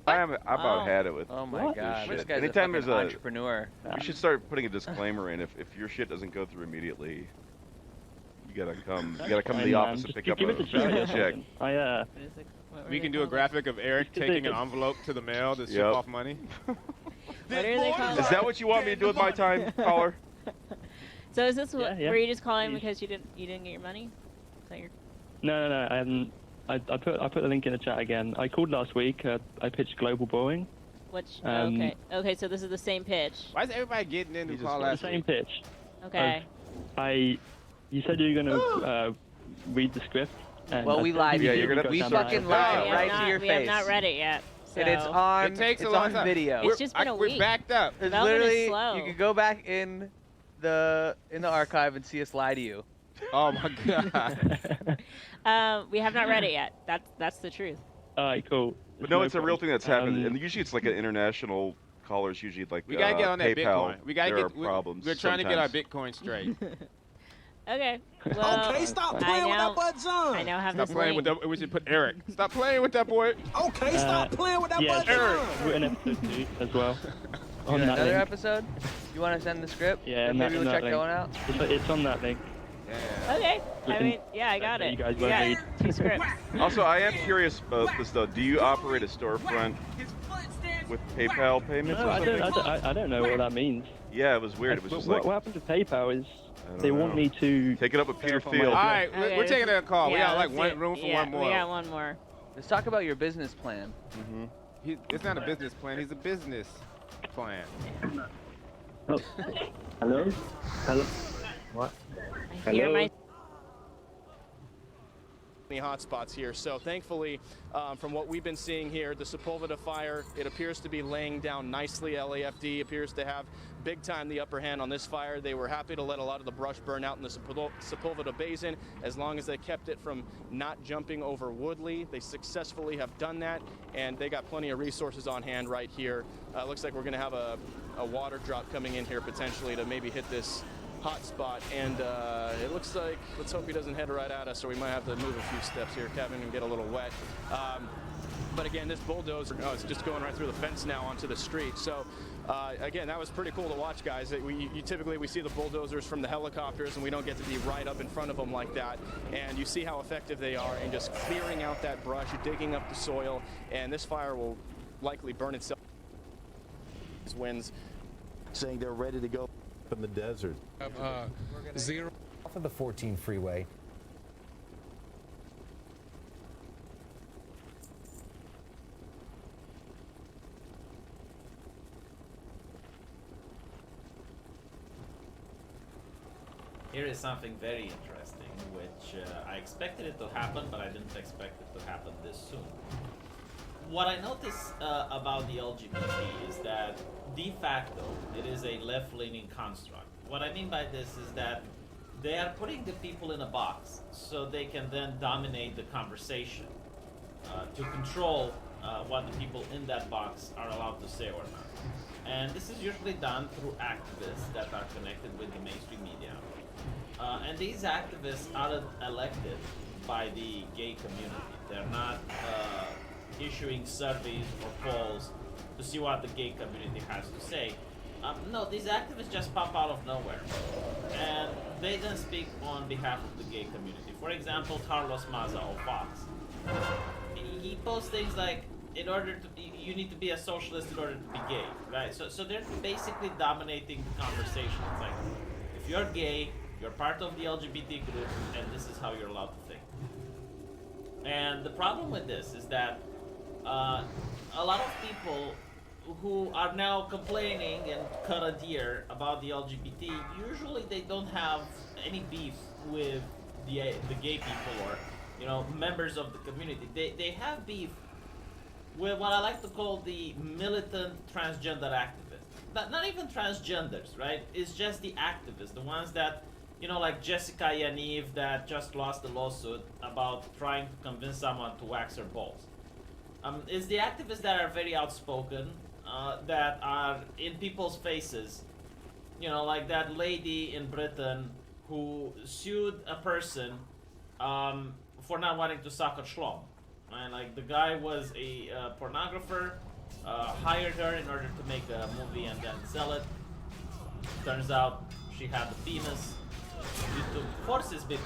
I about had it with. Oh my this god, shit. this guy's Anytime a there's fucking entrepreneur. we should start putting a disclaimer in. If your shit doesn't go through immediately, you gotta come to the office and pick up a check. We can do a graphic of Eric taking an envelope to the mail to ship off money. What are they called? Is that what you want me to do with my time, caller? So is this what? Were you just calling because you didn't get your money? Is that your? No. I put the link in the chat again. I called last week. I pitched global borrowing. Which? Okay. So this is the same pitch. Why is everybody getting in to call The last same week? pitch. Okay. You said you were gonna read the script. And Well, we lied. Yeah, you're gonna. We fucking lied right to your We face. have not read it yet. So. And it's on. It takes it's a long on time. video. It's just been a week. We're backed up. It's Development is literally slow. you could go back in the archive and see us lie to you. Oh my god. We have not read it yet. That's the truth. Alright, cool. But no, it's a real thing that's happened, and usually it's like an international callers. Usually like We gotta get on that PayPal. Bitcoin. We gotta there get. are problems. We're trying to get our sometimes. Bitcoin straight. Okay. Well, Okay, stop playing with that boy John. I now have Stop this playing link. with that. We should put Eric. Stop playing with that boy. Okay, stop playing with that boy Eric. John. We're in episode 2 as well. You On got that another link. episode? You want to send the script? Yeah, and maybe we'll check link. that one out. It's on that link. Okay. I mean, yeah, I got it. You guys won't read. 2 scripts. Also, I am curious about this though. Do you operate a storefront with PayPal payments? No, or I something? don't know what that means. Yeah, it was weird. It was just what like happened to PayPal is don't they want know. me to take it up with Peter verify my Field. All right, Okay, we're taking a call. We yeah, got like let's one do- room for yeah, one more. We got one more. Let's talk about your business plan. It's not a business plan. He's a business plan. Oh. Hello? Hello? I hear Hello? my. Hotspots here. So thankfully, from what we've been seeing here, the Sepulveda fire, it appears to be laying down nicely. LAFD appears to have big time the upper hand on this fire. They were happy to let a lot of the brush burn out in the Sepulveda Basin as long as they kept it from not jumping over Woodley. They successfully have done that, and they got plenty of resources on hand right here. Looks like we're going to have a water drop coming in here potentially to maybe hit this hot spot, and it looks like, let's hope he doesn't head right at us, or we might have to move a few steps here, Kevin, and get a little wet. But again, this bulldozer, it's just going right through the fence now onto the street. So again, that was pretty cool to watch, guys. Typically we see the bulldozers from the helicopters, and we don't get to be right up in front of them like that. And you see how effective they are in just clearing out that brush, digging up the soil, and this fire will likely burn itself. These winds saying they're ready to go. In the desert. Zero off of the 14 freeway. Here is something very interesting, which I expected it to happen, but I didn't expect it to happen this soon. What I notice about the LGBT is that de facto it is a left-leaning construct. What I mean by this is that they are putting the people in a box so they can then dominate the conversation to control what the people in that box are allowed to say or not. And this is usually done through activists that are connected with the mainstream media. And these activists aren't elected by the gay community. They're not issuing surveys or polls to see what the gay community has to say. No, these activists just pop out of nowhere. And they then speak on behalf of the gay community. For example, Carlos Maza of Fox. He posts things like, you need to be a socialist in order to be gay, right? So they're basically dominating the conversation. It's like, if you're gay, you're part of the LGBT group, and this is how you're allowed to think. And the problem with this is that a lot of people who are now complaining and cut a deer about the LGBT, usually they don't have any beef with the gay people or members of the community. They have beef with what I like to call the militant transgender activists. Not even transgenders, right? It's just the activists, the ones that like Jessica Yaniv that just lost a lawsuit about trying to convince someone to wax her balls. It's the activists that are very outspoken, that are in people's faces. Like that lady in Britain who sued a person for not wanting to suck a schlong. And like the guy was a pornographer, hired her in order to make a movie and then sell it. Turns out she had a penis. YouTube forces me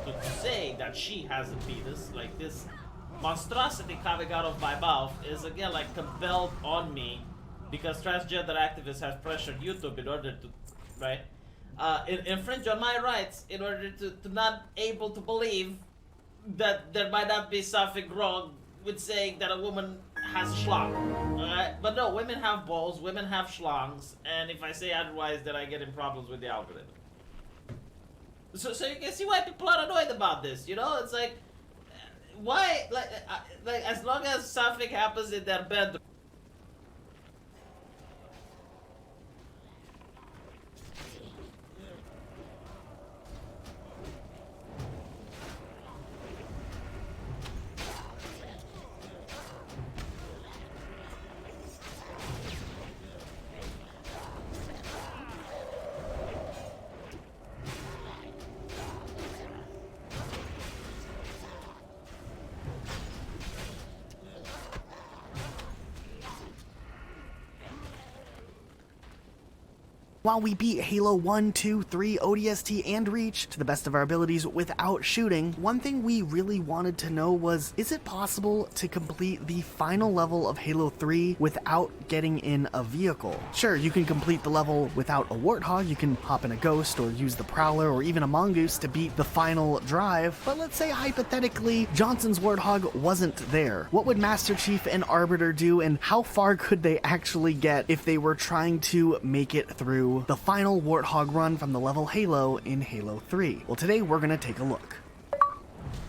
to say that she has a penis. Like, this monstrosity coming out of my mouth is again like compelled on me because transgender activists have pressured YouTube in order to, right, infringe on my rights in order to not able to believe that there might not be something wrong with saying that a woman has schlong. Alright? But no, women have balls, women have schlongs, and if I say otherwise, then I get in problems with the algorithm. So you can see why people are annoyed about this, you know? It's like, why, like as long as something happens in their bedroom. While we beat Halo 1, 2, 3, ODST, and Reach to the best of our abilities without shooting, one thing we really wanted to know was, is it possible to complete the final level of Halo 3 without getting in a vehicle? Sure, you can complete the level without a Warthog, you can hop in a Ghost or use the Prowler or even a Mongoose to beat the final drive, but let's say hypothetically Johnson's Warthog wasn't there. What would Master Chief and Arbiter do, and how far could they actually get if they were trying to make it through the final Warthog run from the level Halo in Halo 3? Well, today we're gonna take a look.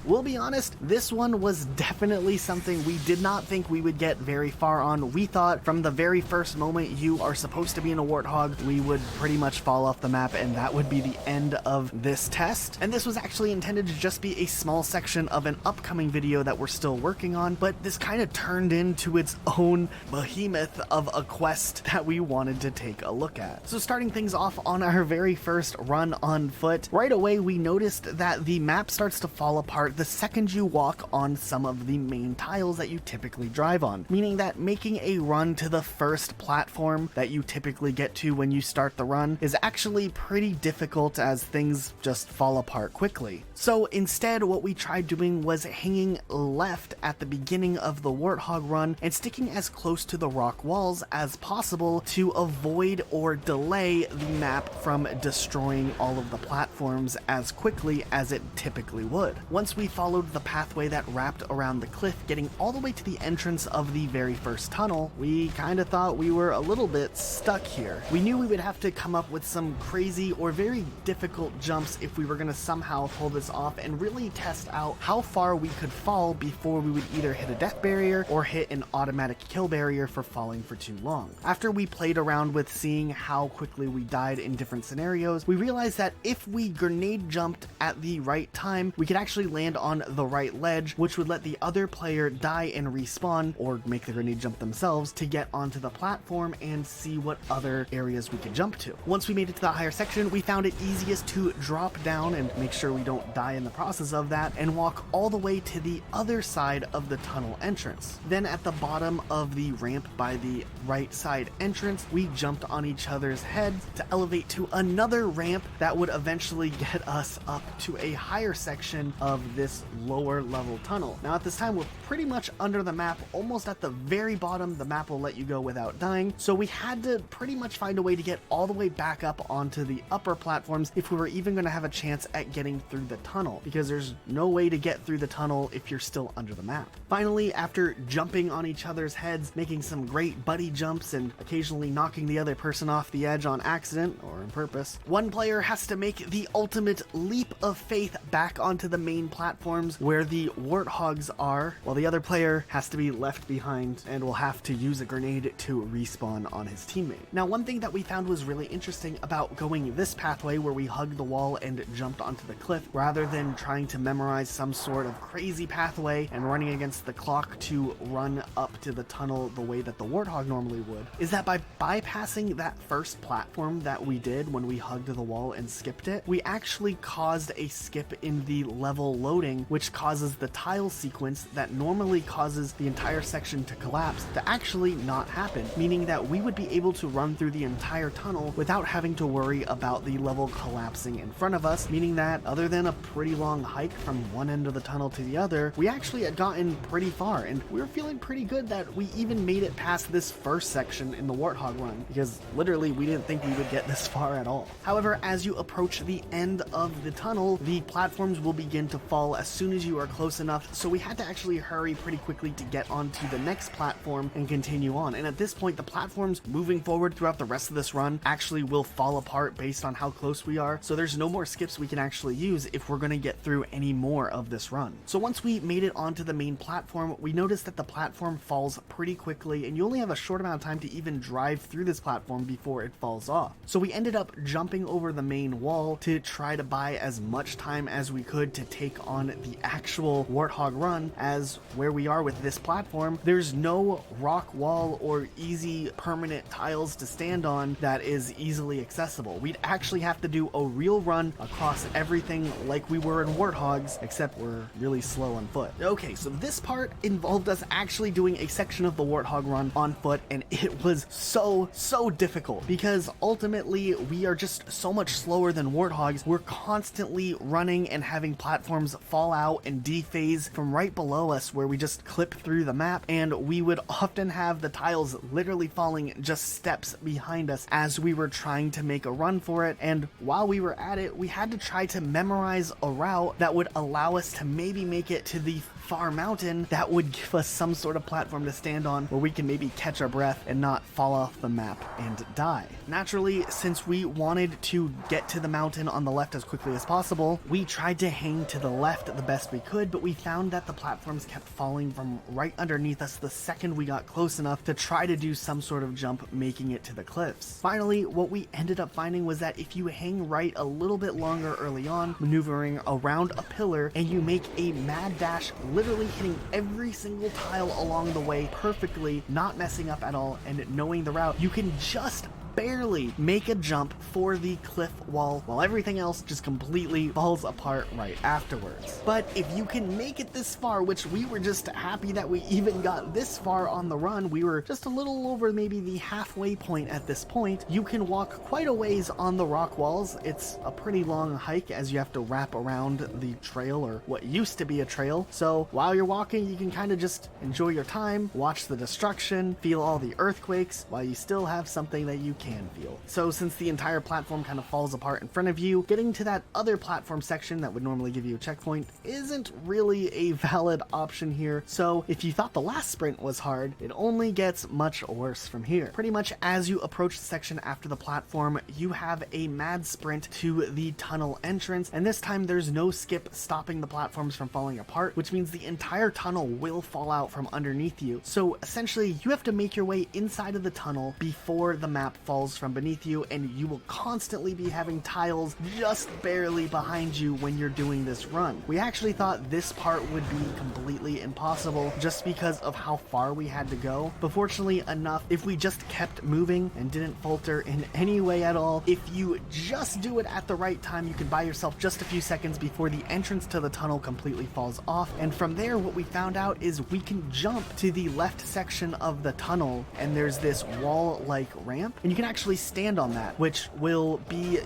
We'll be honest, this one was definitely something we did not think we would get very far on. We thought from the very first moment you are supposed to be in a Warthog, we would pretty much fall off the map and that would be the end of this test. And this was actually intended to just be a small section of an upcoming video that we're still working on, but this kind of turned into its own behemoth of a quest that we wanted to take a look at. So starting things off on our very first run on foot, right away we noticed that the map starts to fall apart the second you walk on some of the main tiles that you typically drive on, meaning that making a run to the first platform that you typically get to when you start the run is actually pretty difficult as things just fall apart quickly. So instead what we tried doing was hanging left at the beginning of the Warthog run and sticking as close to the rock walls as possible to avoid or delay the map from destroying all of the platforms as quickly as it typically would. Once we followed the pathway that wrapped around the cliff, getting all the way to the entrance of the very first tunnel, we kind of thought we were a little bit stuck here. We knew we would have to come up with some crazy or very difficult jumps if we were going to somehow pull this off and really test out how far we could fall before we would either hit a death barrier or hit an automatic kill barrier for falling for too long. After we played around with seeing how quickly we died in different scenarios, we realized that if we grenade jumped at the right time, we could actually land on the right ledge, which would let the other player die and respawn, or make the grenade jump themselves to get onto the platform and see what other areas we could jump to. Once we made it to the higher section, we found it easiest to drop down and make sure we don't die in the process of that, and walk all the way to the other side of the tunnel entrance. Then at the bottom of the ramp by the right side entrance, we jumped on each other's heads to elevate to another ramp that would eventually get us up to a higher section of this lower level tunnel. Now at this time we're pretty much under the map, almost at the very bottom. The map will let you go without dying, so we had to pretty much find a way to get all the way back up onto the upper platforms if we were even going to have a chance at getting through the tunnel, because there's no way to get through the tunnel if you're still under the map. Finally, after jumping on each other's heads, making some great buddy jumps and occasionally knocking the other person off the edge on accident or on purpose, one player has to make the ultimate leap of faith back onto the main platforms where the Warthogs are, while the other player has to be left behind and will have to use a grenade to respawn on his teammate. Now, one thing that we found was really interesting about going this pathway where we hugged the wall and jumped onto the cliff, rather than trying to memorize some sort of crazy pathway and running against the clock to run up to the tunnel the way that the Warthog normally would, is that by bypassing that first platform that we did when we hugged the wall and skipped it, we actually caused a skip in the level load floating, which causes the tile sequence that normally causes the entire section to collapse to actually not happen, meaning that we would be able to run through the entire tunnel without having to worry about the level collapsing in front of us, meaning that other than a pretty long hike from one end of the tunnel to the other, we actually had gotten pretty far, and we were feeling pretty good that we even made it past this first section in the Warthog run, because literally we didn't think we would get this far at all. However, as you approach the end of the tunnel, the platforms will begin to fall as soon as you are close enough, so we had to actually hurry pretty quickly to get onto the next platform and continue on. And at this point, the platforms moving forward throughout the rest of this run actually will fall apart based on how close we are, so there's no more skips we can actually use if we're going to get through any more of this run. So once we made it onto the main platform, we noticed that the platform falls pretty quickly, and you only have a short amount of time to even drive through this platform before it falls off. So we ended up jumping over the main wall to try to buy as much time as we could to take on the actual Warthog run, as where we are with this platform, there's no rock wall or easy permanent tiles to stand on that is easily accessible. We'd actually have to do a real run across everything like we were in Warthogs, except we're really slow on foot. Okay, so this part involved us actually doing a section of the Warthog run on foot, and it was so difficult because ultimately we are just so much slower than Warthogs. We're constantly running and having platforms fall out and dephase from right below us where we just clip through the map, and we would often have the tiles literally falling just steps behind us as we were trying to make a run for it. And while we were at it, we had to try to memorize a route that would allow us to maybe make it to the far mountain that would give us some sort of platform to stand on where we can maybe catch our breath and not fall off the map and die. Naturally, since we wanted to get to the mountain on the left as quickly as possible, we tried to hang to the left the best we could, but we found that the platforms kept falling from right underneath us the second we got close enough to try to do some sort of jump, making it to the cliffs. Finally, what we ended up finding was that if you hang right a little bit longer early on, maneuvering around a pillar, and you make a mad dash, literally hitting every single tile along the way perfectly, not messing up at all, and knowing the route, you can just barely make a jump for the cliff wall while everything else just completely falls apart right afterwards. But if you can make it this far, which we were just happy that we even got this far on the run, we were just a little over maybe the halfway point at this point, you can walk quite a ways on the rock walls. It's a pretty long hike as you have to wrap around the trail, or what used to be a trail. So while you're walking, you can kind of just enjoy your time, watch the destruction, feel all the earthquakes, while you still have something that you can feel. So since the entire platform kind of falls apart in front of you, getting to that other platform section that would normally give you a checkpoint isn't really a valid option here. So if you thought the last sprint was hard, it only gets much worse from here. Pretty much as you approach the section after the platform, you have a mad sprint to the tunnel entrance, and this time there's no skip stopping the platforms from falling apart, which means the entire tunnel will fall out from underneath you. So essentially, you have to make your way inside of the tunnel before the map falls from beneath you, and you will constantly be having tiles just barely behind you when you're doing this run. We actually thought this part would be completely impossible just because of how far we had to go, but fortunately enough, if we just kept moving and didn't falter in any way at all, if you just do it at the right time, you can buy yourself just a few seconds before the entrance to the tunnel completely falls off. And from there, what we found out is we can jump to the left section of the tunnel, and there's this wall-like ramp, and you can actually stand on that, which will be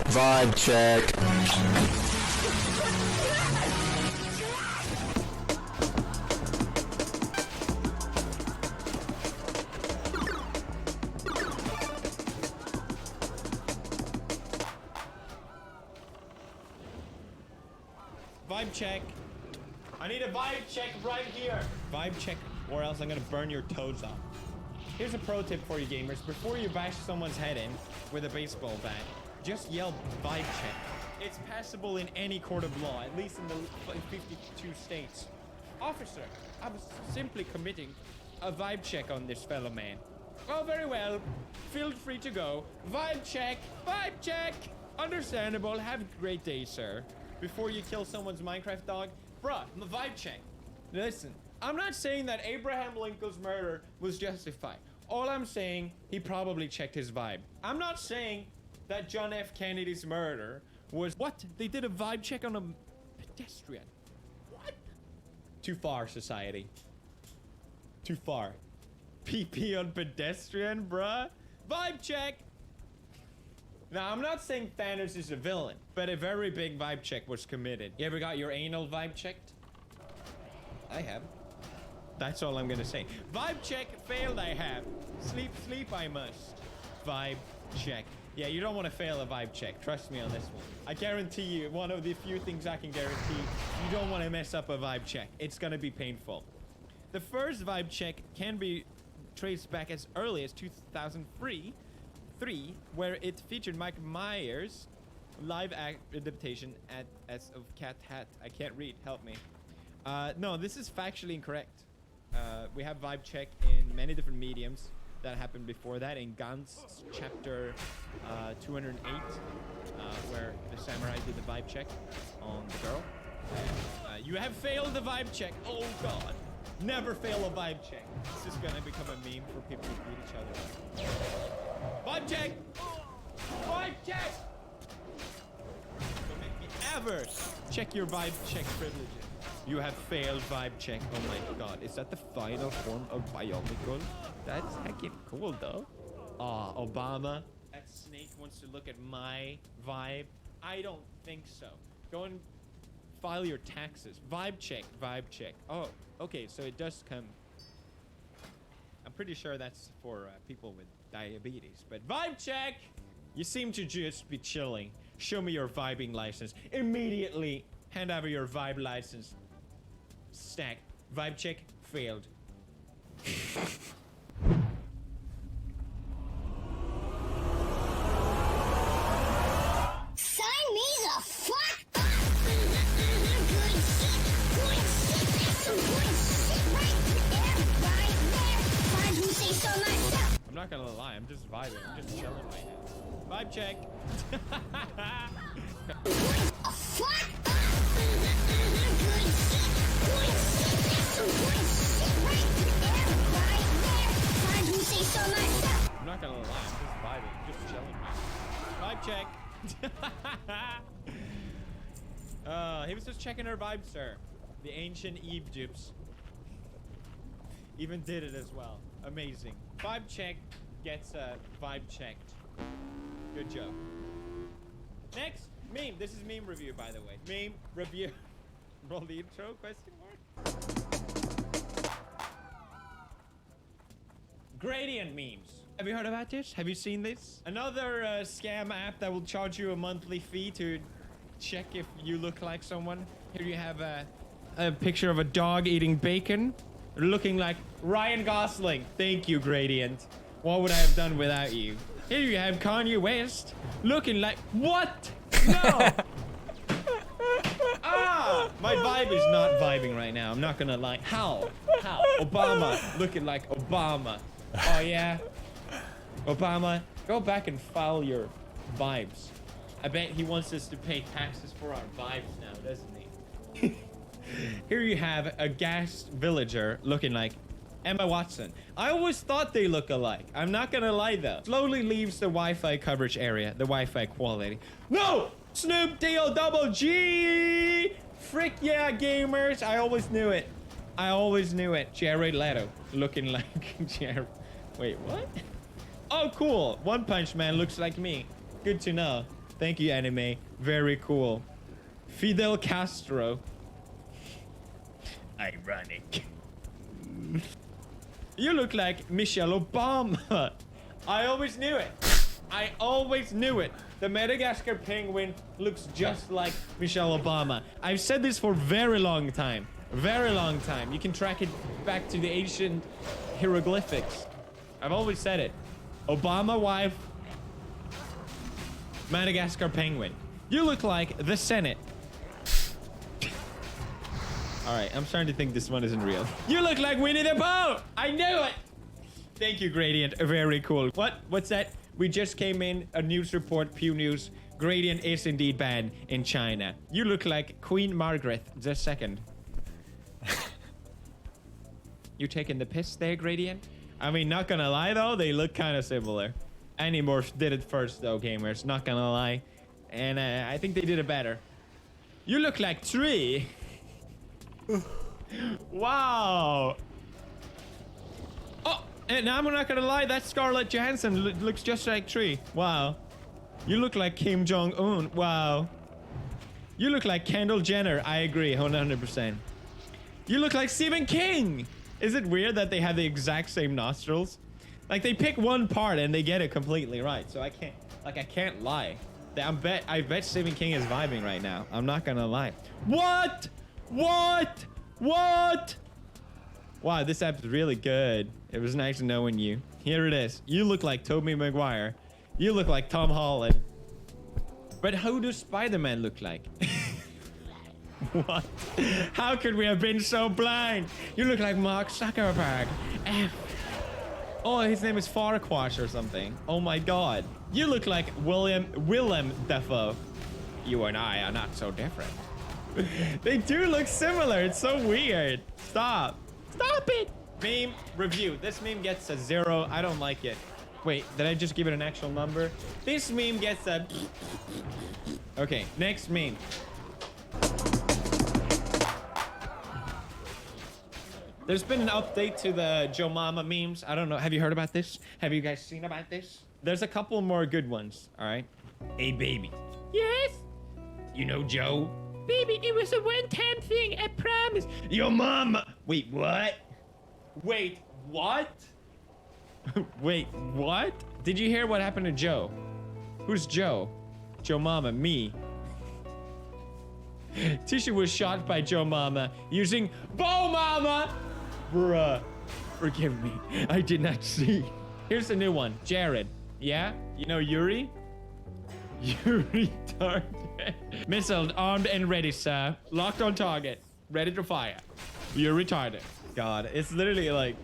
vibe check. Vibe check. I need a vibe check right here. Vibe check, or else I'm gonna burn your toes off. Here's a pro tip for you gamers. Before you bash someone's head in with a baseball bat, just yell vibe check. It's passable in any court of law, at least in the 52 states. Officer, I was simply committing a vibe check on this fellow man. Oh, very well. Feel free to go. Vibe check. Vibe check. Understandable. Have a great day, sir. Before you kill someone's Minecraft dog. Bruh, vibe check. Listen, I'm not saying that Abraham Lincoln's murder was justified. All I'm saying, he probably checked his vibe. I'm not saying that John F. Kennedy's murder was... What? They did a vibe check on a pedestrian. What? Too far, society. Too far. PP on pedestrian, bruh. Vibe check. Now, I'm not saying Thanos is a villain, but a very big vibe check was committed. You ever got your anal vibe checked? I have. That's all I'm gonna say. Vibe check failed, I have. Sleep, sleep, I must. Vibe check. Yeah, you don't want to fail a vibe check. Trust me on this one. I guarantee you, one of the few things I can guarantee, you don't want to mess up a vibe check. It's gonna be painful. The first vibe check can be traced back as early as 2003, where it featured Mike Myers' live adaptation as of Cat Hat. I can't read. Help me. No, this is factually incorrect. We have vibe check in many different mediums that happened before that. In Gantz chapter 208, where the samurai did the vibe check on the girl. You have failed the vibe check. Oh God. Never fail a vibe check. This is gonna become a meme for people who beat each other. Vibe check! Vibe check! Don't make me ever check your vibe check privileges. You have failed vibe check. Oh my God. Is that the final form of biological? That's heckin' cool though. Ah, Obama. That snake wants to look at my vibe. I don't think so. Go and file your taxes. Vibe check, vibe check. Oh, okay, so it does come. I'm pretty sure that's for people with diabetes. But vibe check! You seem to just be chilling. Show me your vibing license. Immediately hand over your vibe license. Stack. Vibe check failed. Sign me the fuck up! I'm not gonna lie, I'm just vibing. I'm just chilling right now. Vibe check. I'm not gonna lie, I'm just vibing. I'm just chilling right now. Vibe check. He was just checking her vibe, sir. The ancient Egypts even did it as well. Amazing. Vibe check gets vibe checked. Good job. Next, meme. This is meme review, by the way. Meme review. Roll the intro, question mark. Gradient memes. Have you heard about this? Have you seen this? Another scam app that will charge you a monthly fee to check if you look like someone. Here you have a picture of a dog eating bacon, looking like Ryan Gosling. Thank you, Gradient. What would I have done without you? Here you have Kanye West, looking like... What? No! Ah! My vibe is not vibing right now. I'm not gonna lie. How? How? Obama, looking like Obama. Oh, yeah? Obama, go back and file your vibes. I bet he wants us to pay taxes for our vibes now, doesn't he? Here you have a gassed villager looking like Emma Watson. I always thought they look alike. I'm not gonna lie though. Slowly leaves the Wi-Fi coverage area, the Wi-Fi quality. No! Snoop D-O-double-G! Frick yeah, gamers. I always knew it. I always knew it. Jared Leto looking like Jared. Wait, what? Oh, cool. One Punch Man looks like me. Good to know. Thank you, anime. Very cool. Fidel Castro. Ironic. You look like Michelle Obama. I always knew it. I always knew it. The Madagascar penguin looks just like Michelle Obama. I've said this for a very long time. Very long time. You can track it back to the ancient hieroglyphics. I've always said it. Obama wife, Madagascar penguin. You look like the Senate. All right, I'm starting to think this one isn't real. You look like Winnie the Pooh. I knew it. Thank you, Gradient. Very cool. What's that? We just came in. A news report, Pew News. Gradient is indeed banned in China. You look like Queen Margaret II. You taking the piss there, Gradient? I mean, not gonna lie though, they look kind of similar. Animorphs did it first though, gamers. Not gonna lie. And I think they did it better. You look like Tree. Wow. Oh, and I'm not gonna lie, that Scarlett Johansson looks just like Tree. Wow. You look like Kim Jong-un. Wow. You look like Kendall Jenner. I agree, 100%. You look like Stephen King. Is it weird that they have the exact same nostrils? Like, they pick one part and they get it completely right. So I can't lie. I bet Stephen King is vibing right now. I'm not gonna lie. What? What? What? Wow, this app's really good. It was nice knowing you. Here it is. You look like Tobey Maguire. You look like Tom Holland. But who does Spider-Man look like? What? How could we have been so blind? You look like Mark Zuckerberg. Oh, his name is Farquash or something. Oh my god. You look like Willem Dafoe. You and I are not so different. They do look similar. It's so weird. Stop. Stop it. Meme review. This meme gets a 0. I don't like it. Wait, did I just give it an actual number? This meme gets a... Okay, next meme. There's been an update to the Joe Mama memes. I don't know. Have you heard about this? Have you guys seen about this? There's a couple more good ones, all right? Hey, baby. Yes? You know Joe? Baby, it was a one-time thing, I promise. Your mama... Wait, what? Wait, what? Wait, what? Did you hear what happened to Joe? Who's Joe? Joe Mama, me. Tisha was shot by Joe Mama using Bo Mama! Bruh. Forgive me. I did not see. Here's a new one. Jared. Yeah? You know Yuri? Yuri target. Missile armed and ready, sir. Locked on target. Ready to fire. You're retarded. God, it's literally like...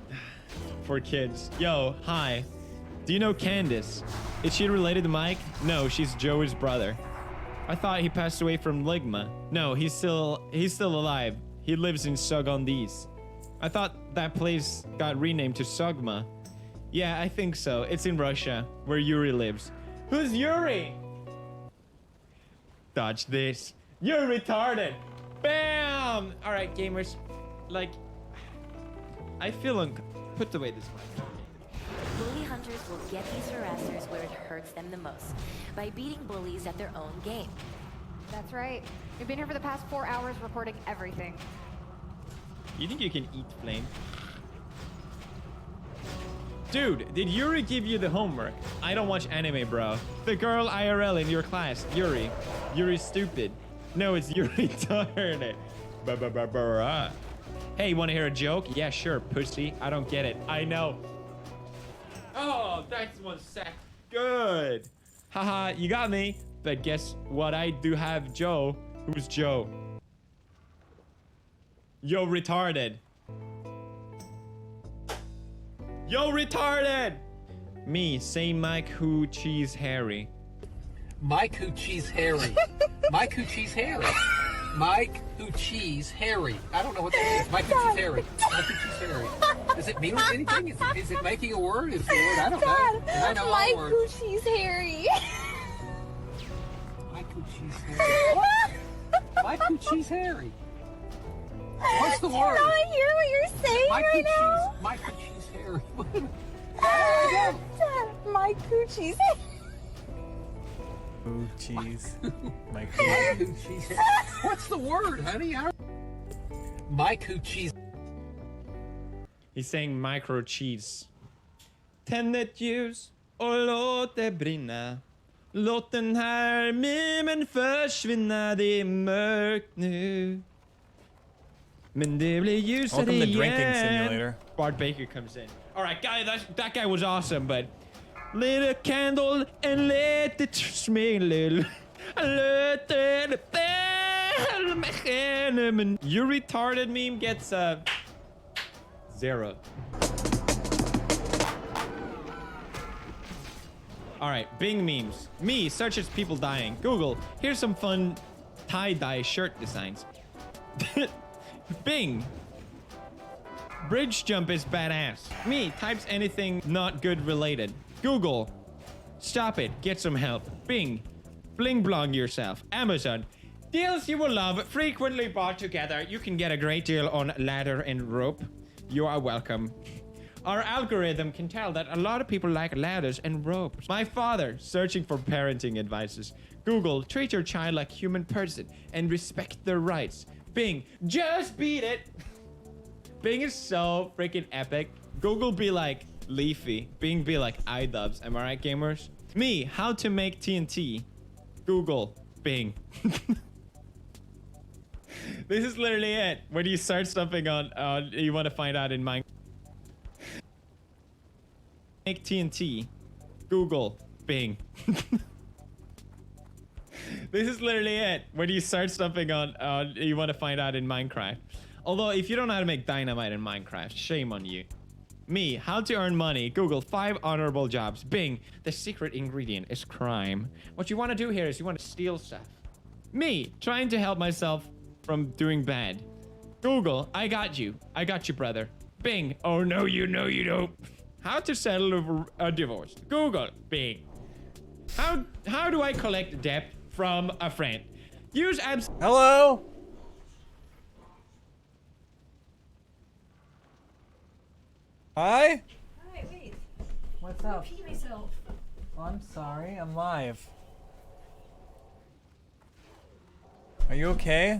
for kids. Yo, hi. Do you know Candace? Is she related to Mike? No, she's Joey's brother. I thought he passed away from Ligma. No, he's still alive. He lives in Sogondis. I thought that place got renamed to Sogma. Yeah, I think so. It's in Russia, where Yuri lives. Who's Yuri? Dodge this. You're retarded. Bam! All right, gamers. Like, I feel put away this mic. Bully hunters will get these harassers where it hurts them the most, by beating bullies at their own game. That's right. We've been here for the past 4 hours recording everything. You think you can eat flame? Dude, did Yuri give you the homework? I don't watch anime, bro. The girl IRL in your class, Yuri. Yuri's stupid. No, it's Yuri retarded. Hey, you want to hear a joke? Yeah, sure, pussy. I don't get it. I know. Oh, that's one sec. Good. Haha, you got me. But guess what? I do have Joe. Who's Joe? Yo, retarded. Yo, retarded. Me, say Mike who cheese Harry. Mike who cheese Harry. Mike who cheese Harry. Mike who cheese Harry. I don't know what that is. Mike who cheese Harry. Mike who cheese Harry. Does it mean anything? Is it making a word? Is it a word? I don't know. I know Mike all words. who cheese Harry. Mike who cheese Harry. What? Mike who cheese Harry. What's the word? Do you not hear what you're saying Mike right now? Cheese, Mike who cheese Harry. Dad, Mike who cheese Harry. Ooh, cheese. Mike who cheese Harry. What's the word, honey? Mike who cheese. He's saying micro cheese. Tänd ett ljus och låt det brinna. Låt den här memen försvinna. Det är mörkt nu. Men det blir ljusare Welcome to igen. Drinking Simulator. Bart Baker comes in. All right, guy, that guy was awesome, but lit a candle and let it smell. Let it burn. You retarded meme gets a 0. All right, Bing memes. Me searches people dying. Google, here's some fun tie-dye shirt designs. Bing, bridge jump is badass. Me types anything not good related. Google, stop it, get some help. Bing, bling blong yourself. Amazon, deals you will love, frequently bought together. You can get a great deal on ladder and rope. You are welcome. Our algorithm can tell that a lot of people like ladders and ropes. My father, searching for parenting advices. Google, treat your child like a human person and respect their rights. Bing, just beat it. Bing is so freaking epic. Google be like Leafy. Bing be like iDubbbz. Am I right, gamers? Me, how to make TNT. Google, Bing. This is literally it. When you start something on, you want to find out in Minecraft. Make TNT. Google, Bing. This is literally it. When you start something on, you want to find out in Minecraft. Although, if you don't know how to make dynamite in Minecraft, shame on you. Me, how to earn money. Google, 5 honorable jobs. Bing, the secret ingredient is crime. What you want to do here is you want to steal stuff. Me, trying to help myself from doing bad. Google, I got you. I got you, brother. Bing, oh no, you don't. How to settle a divorce. Google, Bing. How do I collect debt from a friend? Use apps. Hello? Hi? Hi, wait. What's I'm up? gonna pee myself. Oh, I'm sorry, I'm live. Are you okay?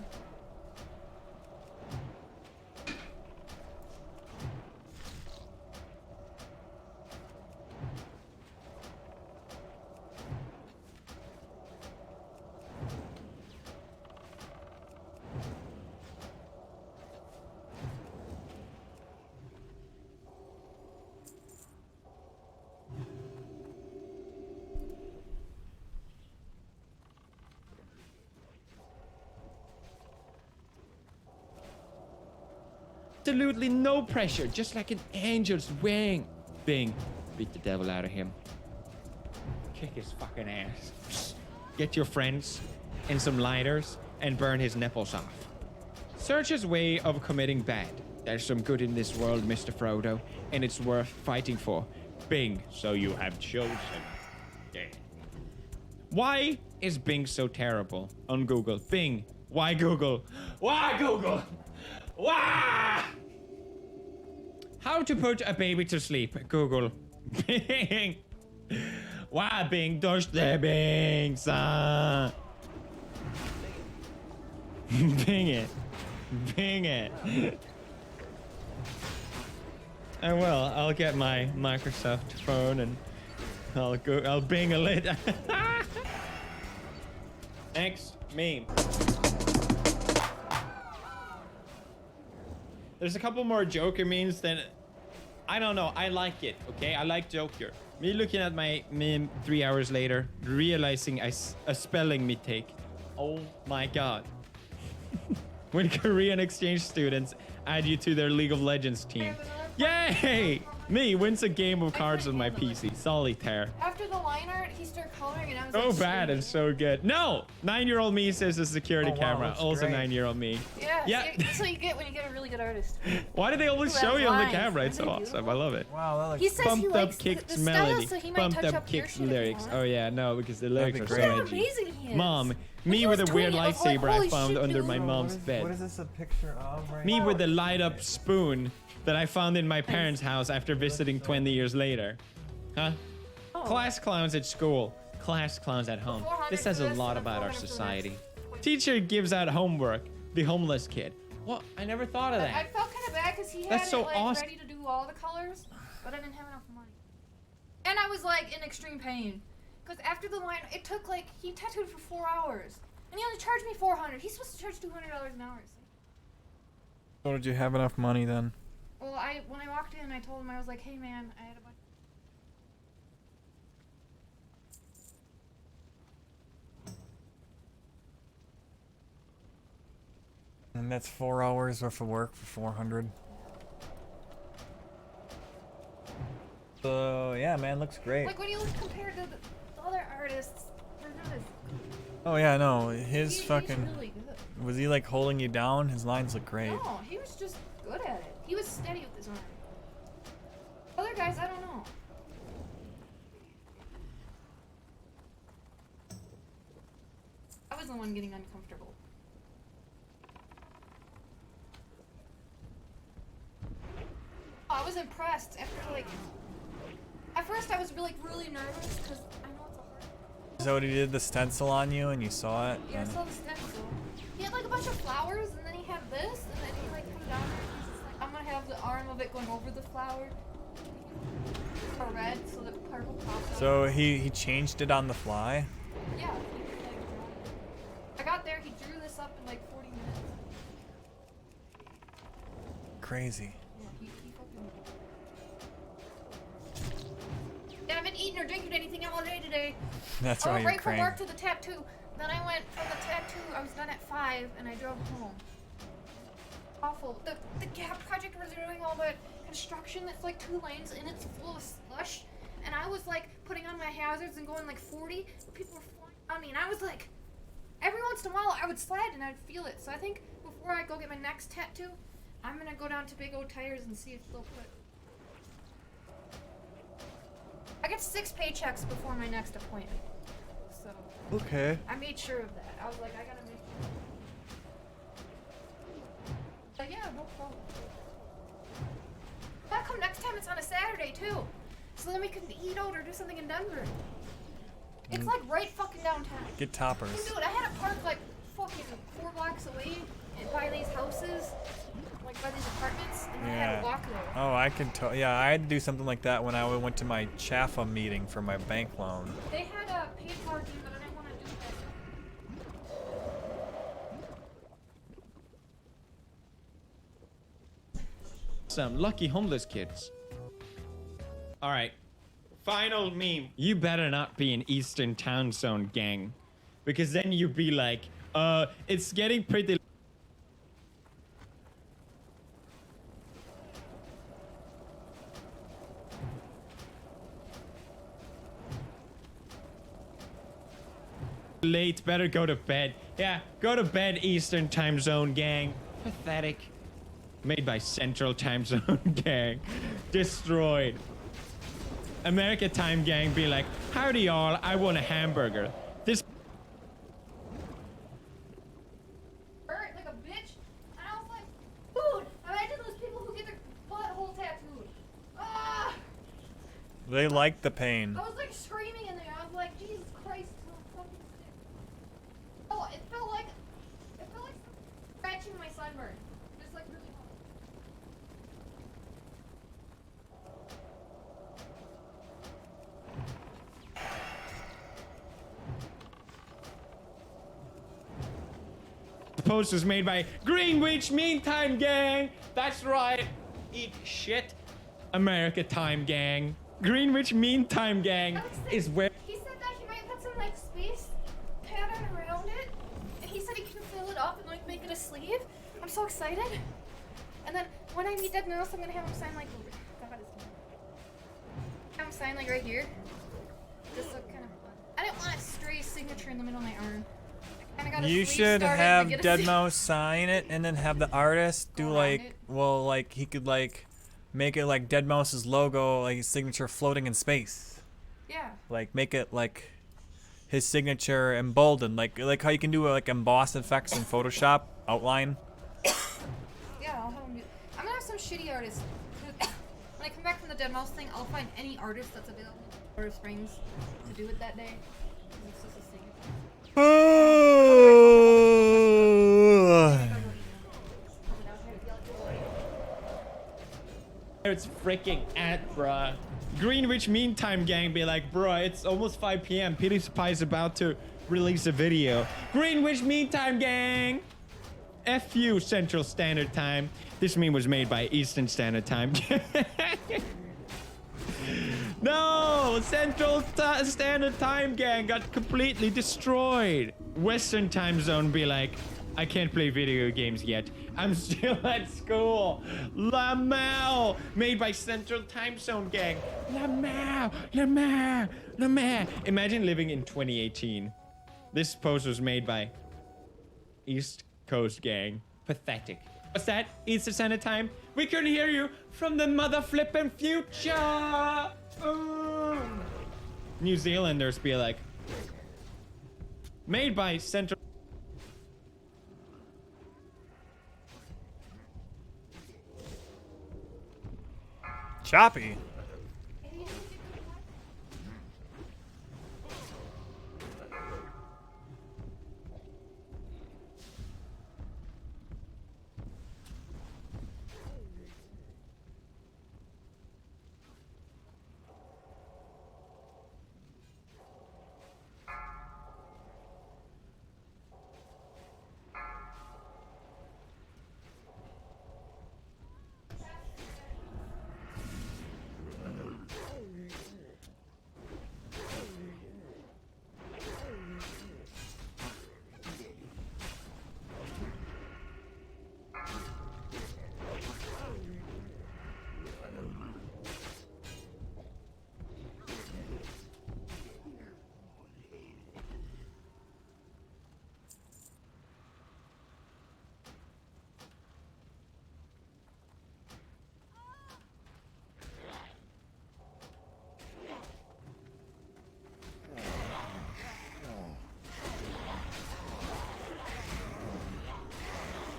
Absolutely no pressure, just like an angel's wing. Bing, beat the devil out of him. Kick his fucking ass. Get your friends and some lighters and burn his nipples off. Search his way of committing bad. There's some good in this world, Mr. Frodo, and it's worth fighting for. Bing, so you have chosen. Yeah. Why is Bing so terrible on Google? Bing, why Google? Why Google? Why? How to put a baby to sleep? Google. Bing. Why Bing does the Bing, son? Bing it. Bing it. I will. I'll get my Microsoft phone and I'll Bing a lit. Next meme. There's a couple more Joker memes that I don't know. I like it. Okay, I like Joker. Me looking at my meme 3 hours later, realizing a spelling mistake. Oh my god. When Korean exchange students add you to their League of Legends team. Yay! Me wins a game of cards on my PC. Solitaire. After the line art, he started coloring and I was So like, bad and so good. No! 9-year-old me says a security wow, camera. that's Also great. 9-year-old me. Yeah, Yeah. that's what you get when you get a really good artist. Why do they always Who show has you on the lines. camera? It's Isn't so it awesome. beautiful? I love it. Wow, He says Pumped he up likes kicks the melody. style, so he might Pumped touch up up your kicks shit if you lyrics. want. Oh yeah, no, because the lyrics are so great. Look how edgy. amazing he is. Mom, me he with a was weird tweeting, I was like, lightsaber I holy found shit, under dude. my mom's What bed. is this a picture of right Me now? with the light up spoon that I found in my parents' house after visiting 20 years later. Huh? Oh. Class clowns at school. Class clowns at home. This says a lot about our society. Teacher gives out homework. The homeless kid. What? I never thought of I that. felt kind of bad because he had That's so it like awesome. ready to do all the colors, but I didn't have enough money. And I was like in extreme pain because after the line, it took like he tattooed for 4 hours, and he only charged me $400. He's supposed to charge $200 an hour. So did you have enough money then? Well, when I walked in, I told him I was like, "Hey man, I had a bunch." And that's 4 hours worth of work for 400. So yeah, man, looks great. Like when you look compared to the other artists, they're not as Oh yeah, no, his He's fucking. really good. Was he like holding you down? His lines look great. No, he was just good at it. He was steady with his arm. Other guys, I don't know. I was the one getting uncomfortable. Oh, I was impressed after like. At first, I was really nervous because I know it's a hard. So he did the stencil on you, and you saw it. Yeah, I and- saw the stencil. He had like a bunch of flowers, and then he had this, and then he like come down there. And he's just like, I'm gonna have the arm of it going over the flower. Or red, so the purple pops out. So he changed it on the fly. Yeah. He was, like, I got there. He drew this up in like 40 minutes. Crazy. Yeah, he fucking. Yeah, I haven't eaten or drinking anything all day today. That's I why went you're right from cranky. work to the tattoo. Then I went from the tattoo. I was done at 5, and I drove home. Awful. The Gap project was doing all the construction that's like 2 lanes, and it's full of slush. And I was like putting on my hazards and going like 40. People were flying on me, and I was like, every once in a while I would slide and I'd feel it. So I think before I go get my next tattoo, I'm gonna go down to Big O Tires and see if they'll put. I get 6 paychecks before my next appointment. So. Okay. I made sure of that. I was like, I gotta make sure. But yeah, no problem. If I come next time, it's on a Saturday too. So then we can eat out or do something in Denver. It's like right fucking downtown. Get toppers. Dude, I had to park like fucking 4 blocks away and by these houses, like by these apartments, and then I had Yeah. to walk there. Oh, I can tell. Yeah, I had to do something like that when I went to my Chaffa meeting for my bank loan. They had a paid parking, but I didn't want to do that. Some lucky homeless kids. All right. Final meme. You better not be an Eastern Town Zone gang. Because then you'd be like, it's getting pretty late. Better go to bed. Yeah, go to bed, Eastern Time Zone gang. Pathetic. Made by Central Time Zone gang. Destroyed. America Time gang be like, howdy y'all, I want a hamburger. This Hurt like a bitch, and I was like, dude, imagine those people who get their butthole tattooed. Ah! They like the pain. I was like screaming in there. I was like, Jesus Christ, so fucking sick. Oh, it felt like scratching my sunburn. Just like really hard. post was made by Greenwich Meantime gang. That's right. Eat shit. America Time gang. Greenwich Meantime gang is where. He said that he might put some like space pattern around it, and he said he can fill it up and like make it a sleeve. I'm so excited. And then when I meet Dead Mouse, I'm gonna have him sign like. God, have him sign like right here. Just look kind of. I didn't want a stray signature in the middle of my arm. I kinda got a You sleeve should started to have get a Deadmau5 sign it and then have the artist do like, well, like he could like make it like Deadmau5's logo, like his signature floating in space. Yeah. Like make it like his signature emboldened, like how you can do like emboss effects in Photoshop outline. Yeah, I'll have him do. I'm gonna have some shitty artists. When I come back from the Deadmau5 thing, I'll find any artist that's available in Colorado Springs to do it that day. It's just a signature. It's freaking at, bruh. Greenwich Meantime gang be like, bruh, it's almost 5 p.m. PewDiePie's about to release a video. Greenwich Meantime gang! F you, Central Standard Time. This meme was made by Eastern Standard Time. No! Central Standard Time gang got completely destroyed. Western Time Zone be like, I can't play video games yet. I'm still at school. Lamau, made by Central Time Zone Gang. Lamau. Imagine living in 2018. This post was made by East Coast Gang. Pathetic. What's that? Easter Standard Time? We couldn't hear you from the mother flippin' future. New Zealanders be like, made by Central. Choppy.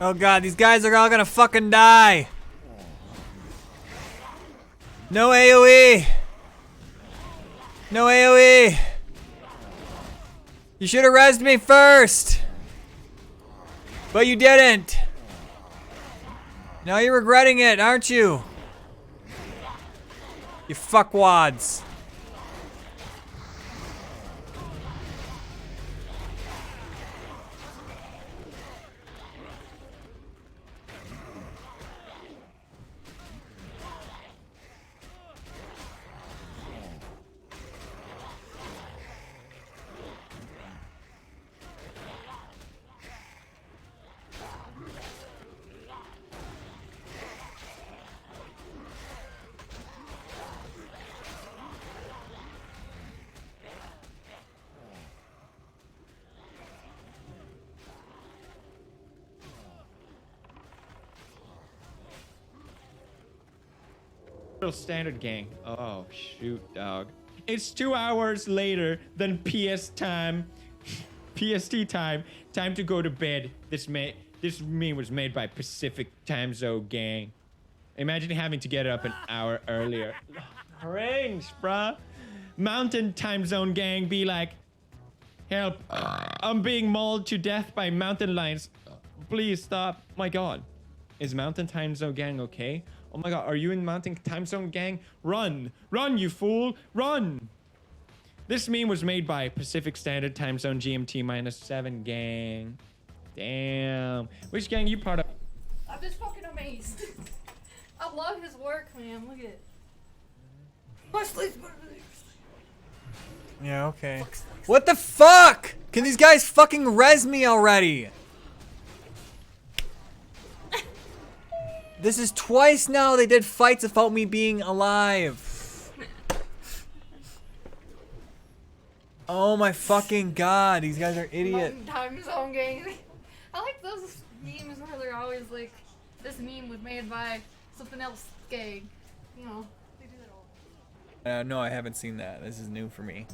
Oh god, these guys are all gonna fucking die. No AoE. No AoE. You should have rezzed me first. But you didn't. Now you're regretting it, aren't you? You fuckwads. Standard Gang. Oh, shoot, dog. It's 2 hours later than PST time. Time to go to bed. This meme was made by Pacific Time Zone Gang. Imagine having to get up an hour earlier. Range, bruh. Mountain Time Zone Gang be like, help. I'm being mauled to death by mountain lions. Please stop. My god. Is Mountain Time Zone Gang okay? Oh my god, are you in Mountain Time Zone Gang? Run! Run, you fool! Run! This meme was made by Pacific Standard Time Zone GMT-7 Gang. Damn. Which gang you part of? I'm just fucking amazed. I love his work, man. Look at it. My sleep's better than yours. Yeah, okay. What the fuck? Can these guys fucking res me already? This is twice now they did fights without me being alive. Oh my fucking god, these guys are idiots. Time Zone Gang. I like those memes where they're always like, this meme was made by something else gang. You know, they do that all. No, I haven't seen that. This is new for me.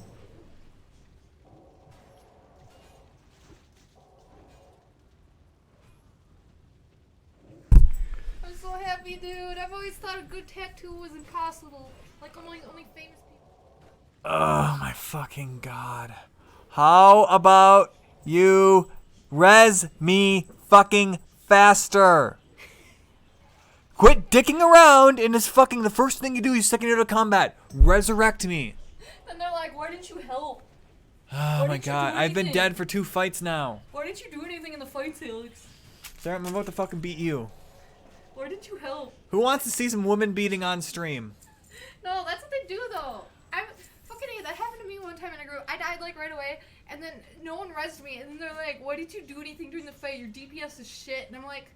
I'm so happy, dude. I've always thought a good tattoo was impossible. Like only famous people. Oh my fucking god. How about you res me fucking faster? Quit dicking around and it's fucking the first thing you do is second into combat. Resurrect me. And they're like, why didn't you help? Oh my god, I've been dead for 2 fights now. Why didn't you do anything in the fights, Alex? Sorry, I'm about to fucking beat you. Why didn't you help? Who wants to see some women beating on stream? No, that's what they do though. That happened to me one time in a group. I died like right away, And then no one rezzed me, and then they're like, why did you do anything during the fight? Your DPS is shit. And I'm like...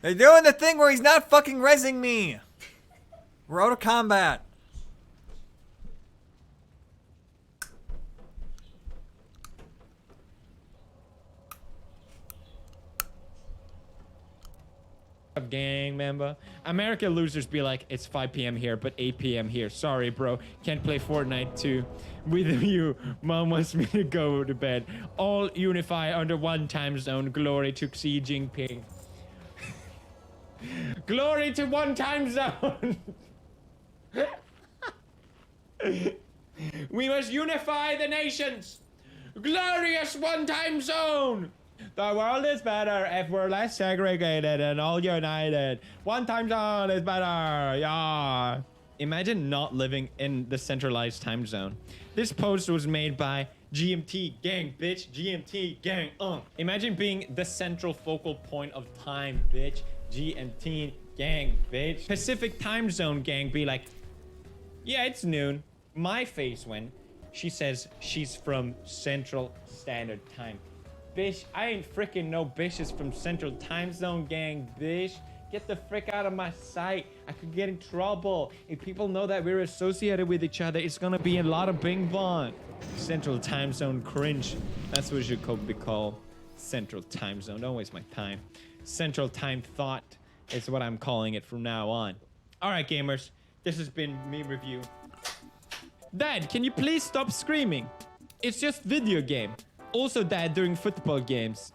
They're doing the thing where he's not fucking rezzing me. We're out of combat. Gang member. America losers be like, it's 5 p.m. here, but 8 p.m. here. Sorry, bro. Can't play Fortnite too. With you, mom wants me to go to bed. All unify under one time zone. Glory to Xi Jinping. Glory to one time zone. We must unify the nations. Glorious one time zone. The world is better if we're less segregated and all united. One time zone is better. Yeah. Imagine not living in the centralized time zone. This post was made by GMT gang, bitch. GMT gang. Imagine being the central focal point of time, bitch. GMT gang, bitch. Pacific time zone gang be like, yeah, it's noon. My face when she says she's from Central Standard Time. Bitch, I ain't freaking no bitches from Central Time Zone gang, bitch. Get the frick out of my sight. I could get in trouble. If people know that we're associated with each other, it's gonna be a lot of bing bong. Central Time Zone cringe. That's what you could be called. Central Time Zone. Don't waste my time. Central Time Thought is what I'm calling it from now on. All right, gamers. This has been Meme Review. Dad, can you please stop screaming? It's just video game. Also dad during football games.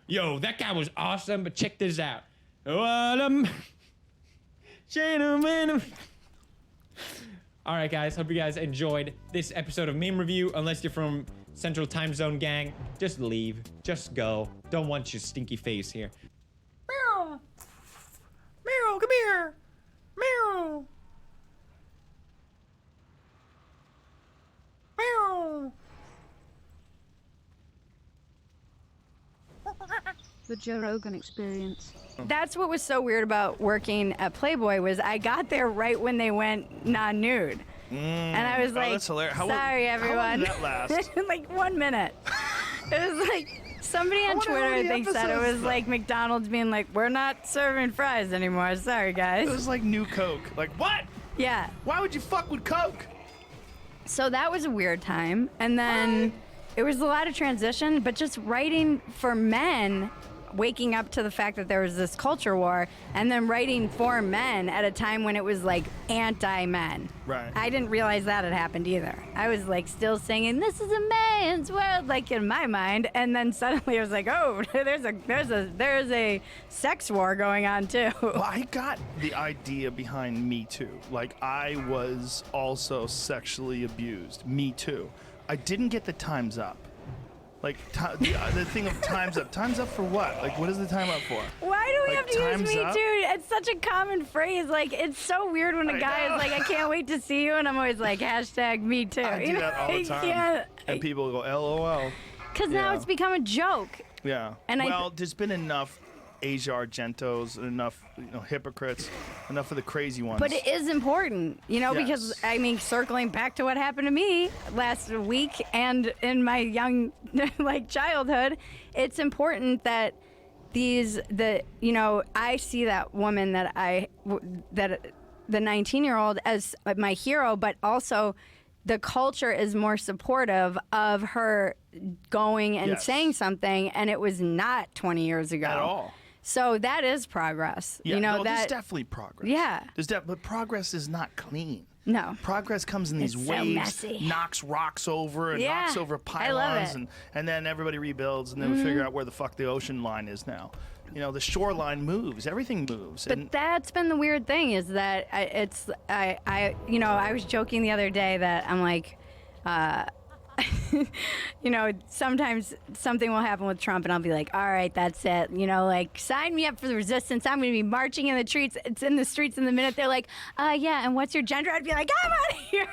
Yo, that guy was awesome, but check this out. Alright guys, hope you guys enjoyed this episode of Meme Review. Unless you're from Central Time Zone gang, just leave. Just go. Don't want your stinky face here. Meow. Meow, come here. Meow. Meow. The Joe Rogan Experience. That's what was so weird about working at Playboy was I got there right when they went non-nude. And I was like, that's hilarious. sorry everyone. How long did that last? Like 1 minute. It was like, somebody on Twitter I think said it was like McDonald's being like, we're not serving fries anymore. Sorry guys. It was like new Coke. Like what? Yeah. Why would you fuck with Coke? So that was a weird time. And then it was a lot of transition, but just writing for men, waking up to the fact that there was this culture war, and then writing for men at a time when it was like anti-men. Right. I didn't realize that had happened either. I was like still singing, "This is a man's world," like in my mind, and then suddenly I was like, "Oh, there's a sex war going on too." Well, I got the idea behind Me Too. Like I was also sexually abused. Me Too. I didn't get the times up. Like, the thing of time's up. Time's up for what? Like, what is the time up for? Why do we like, have to use time's Me up? Too? It's such a common phrase. Like, it's so weird when a guy is like, I can't wait to see you, and I'm always like, hashtag Me Too. I do that all the time. And people go, LOL. Because now it's become a joke. Yeah. And there's been enough Asia Argentos, enough hypocrites, enough of the crazy ones. But it is important, because, I mean, circling back to what happened to me last week and in my young, childhood, it's important that I see that woman that the 19-year-old as my hero, but also the culture is more supportive of her going and saying something, and it was not 20 years ago. At all. So that is progress. Yeah, there's definitely progress. Yeah. But progress is not clean. No. Progress comes in these It's so waves, messy. knocks rocks over and knocks over I love pylons, it. and then everybody rebuilds, and then we figure out where the fuck the ocean line is now. The shoreline moves, everything moves. But that's been the weird thing is that I was joking the other day that I'm like, sometimes something will happen with Trump and I'll be like, all right, that's it. Sign me up for the resistance. I'm going to be marching in the streets. It's in the streets in the minute they're like, yeah, and what's your gender? I'd be like, I'm out of here.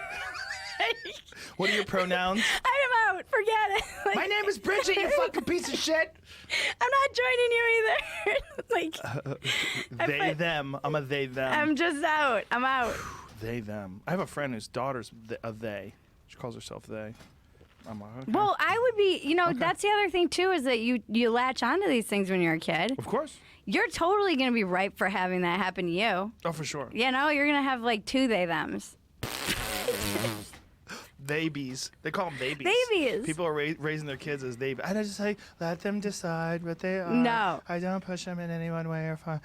What are your pronouns? I'm out. Forget it. Like, My name is Bridget, you fucking piece of shit. I'm not joining you either. They, them. I'm a they, them. I'm just out. I'm out. They, them. I have a friend whose daughter's a they. She calls herself they. I'm like, okay. Well, I would be, that's the other thing, too, is that you latch onto these things when you're a kid. Of course. You're totally going to be ripe for having that happen to you. Oh, for sure. You're going to have, like, 2 they-thems. Babies. They call them babies. Babies. People are raising their kids as they. I just say, let them decide what they are. No. I don't push them in any one way or form.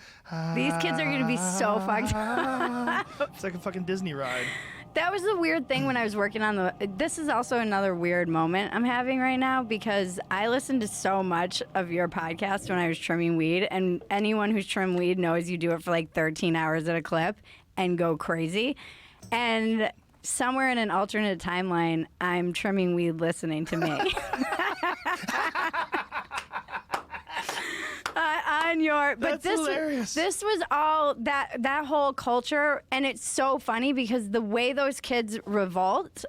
These kids are going to be so fucked up. It's like a fucking Disney ride. That was the weird thing when I was working on this is also another weird moment I'm having right now because I listened to so much of your podcast when I was trimming weed, and anyone who's trimmed weed knows you do it for like 13 hours at a clip and go crazy. And somewhere in an alternate timeline, I'm trimming weed listening to me. But hilarious. This was all that whole culture, and it's so funny because the way those kids revolt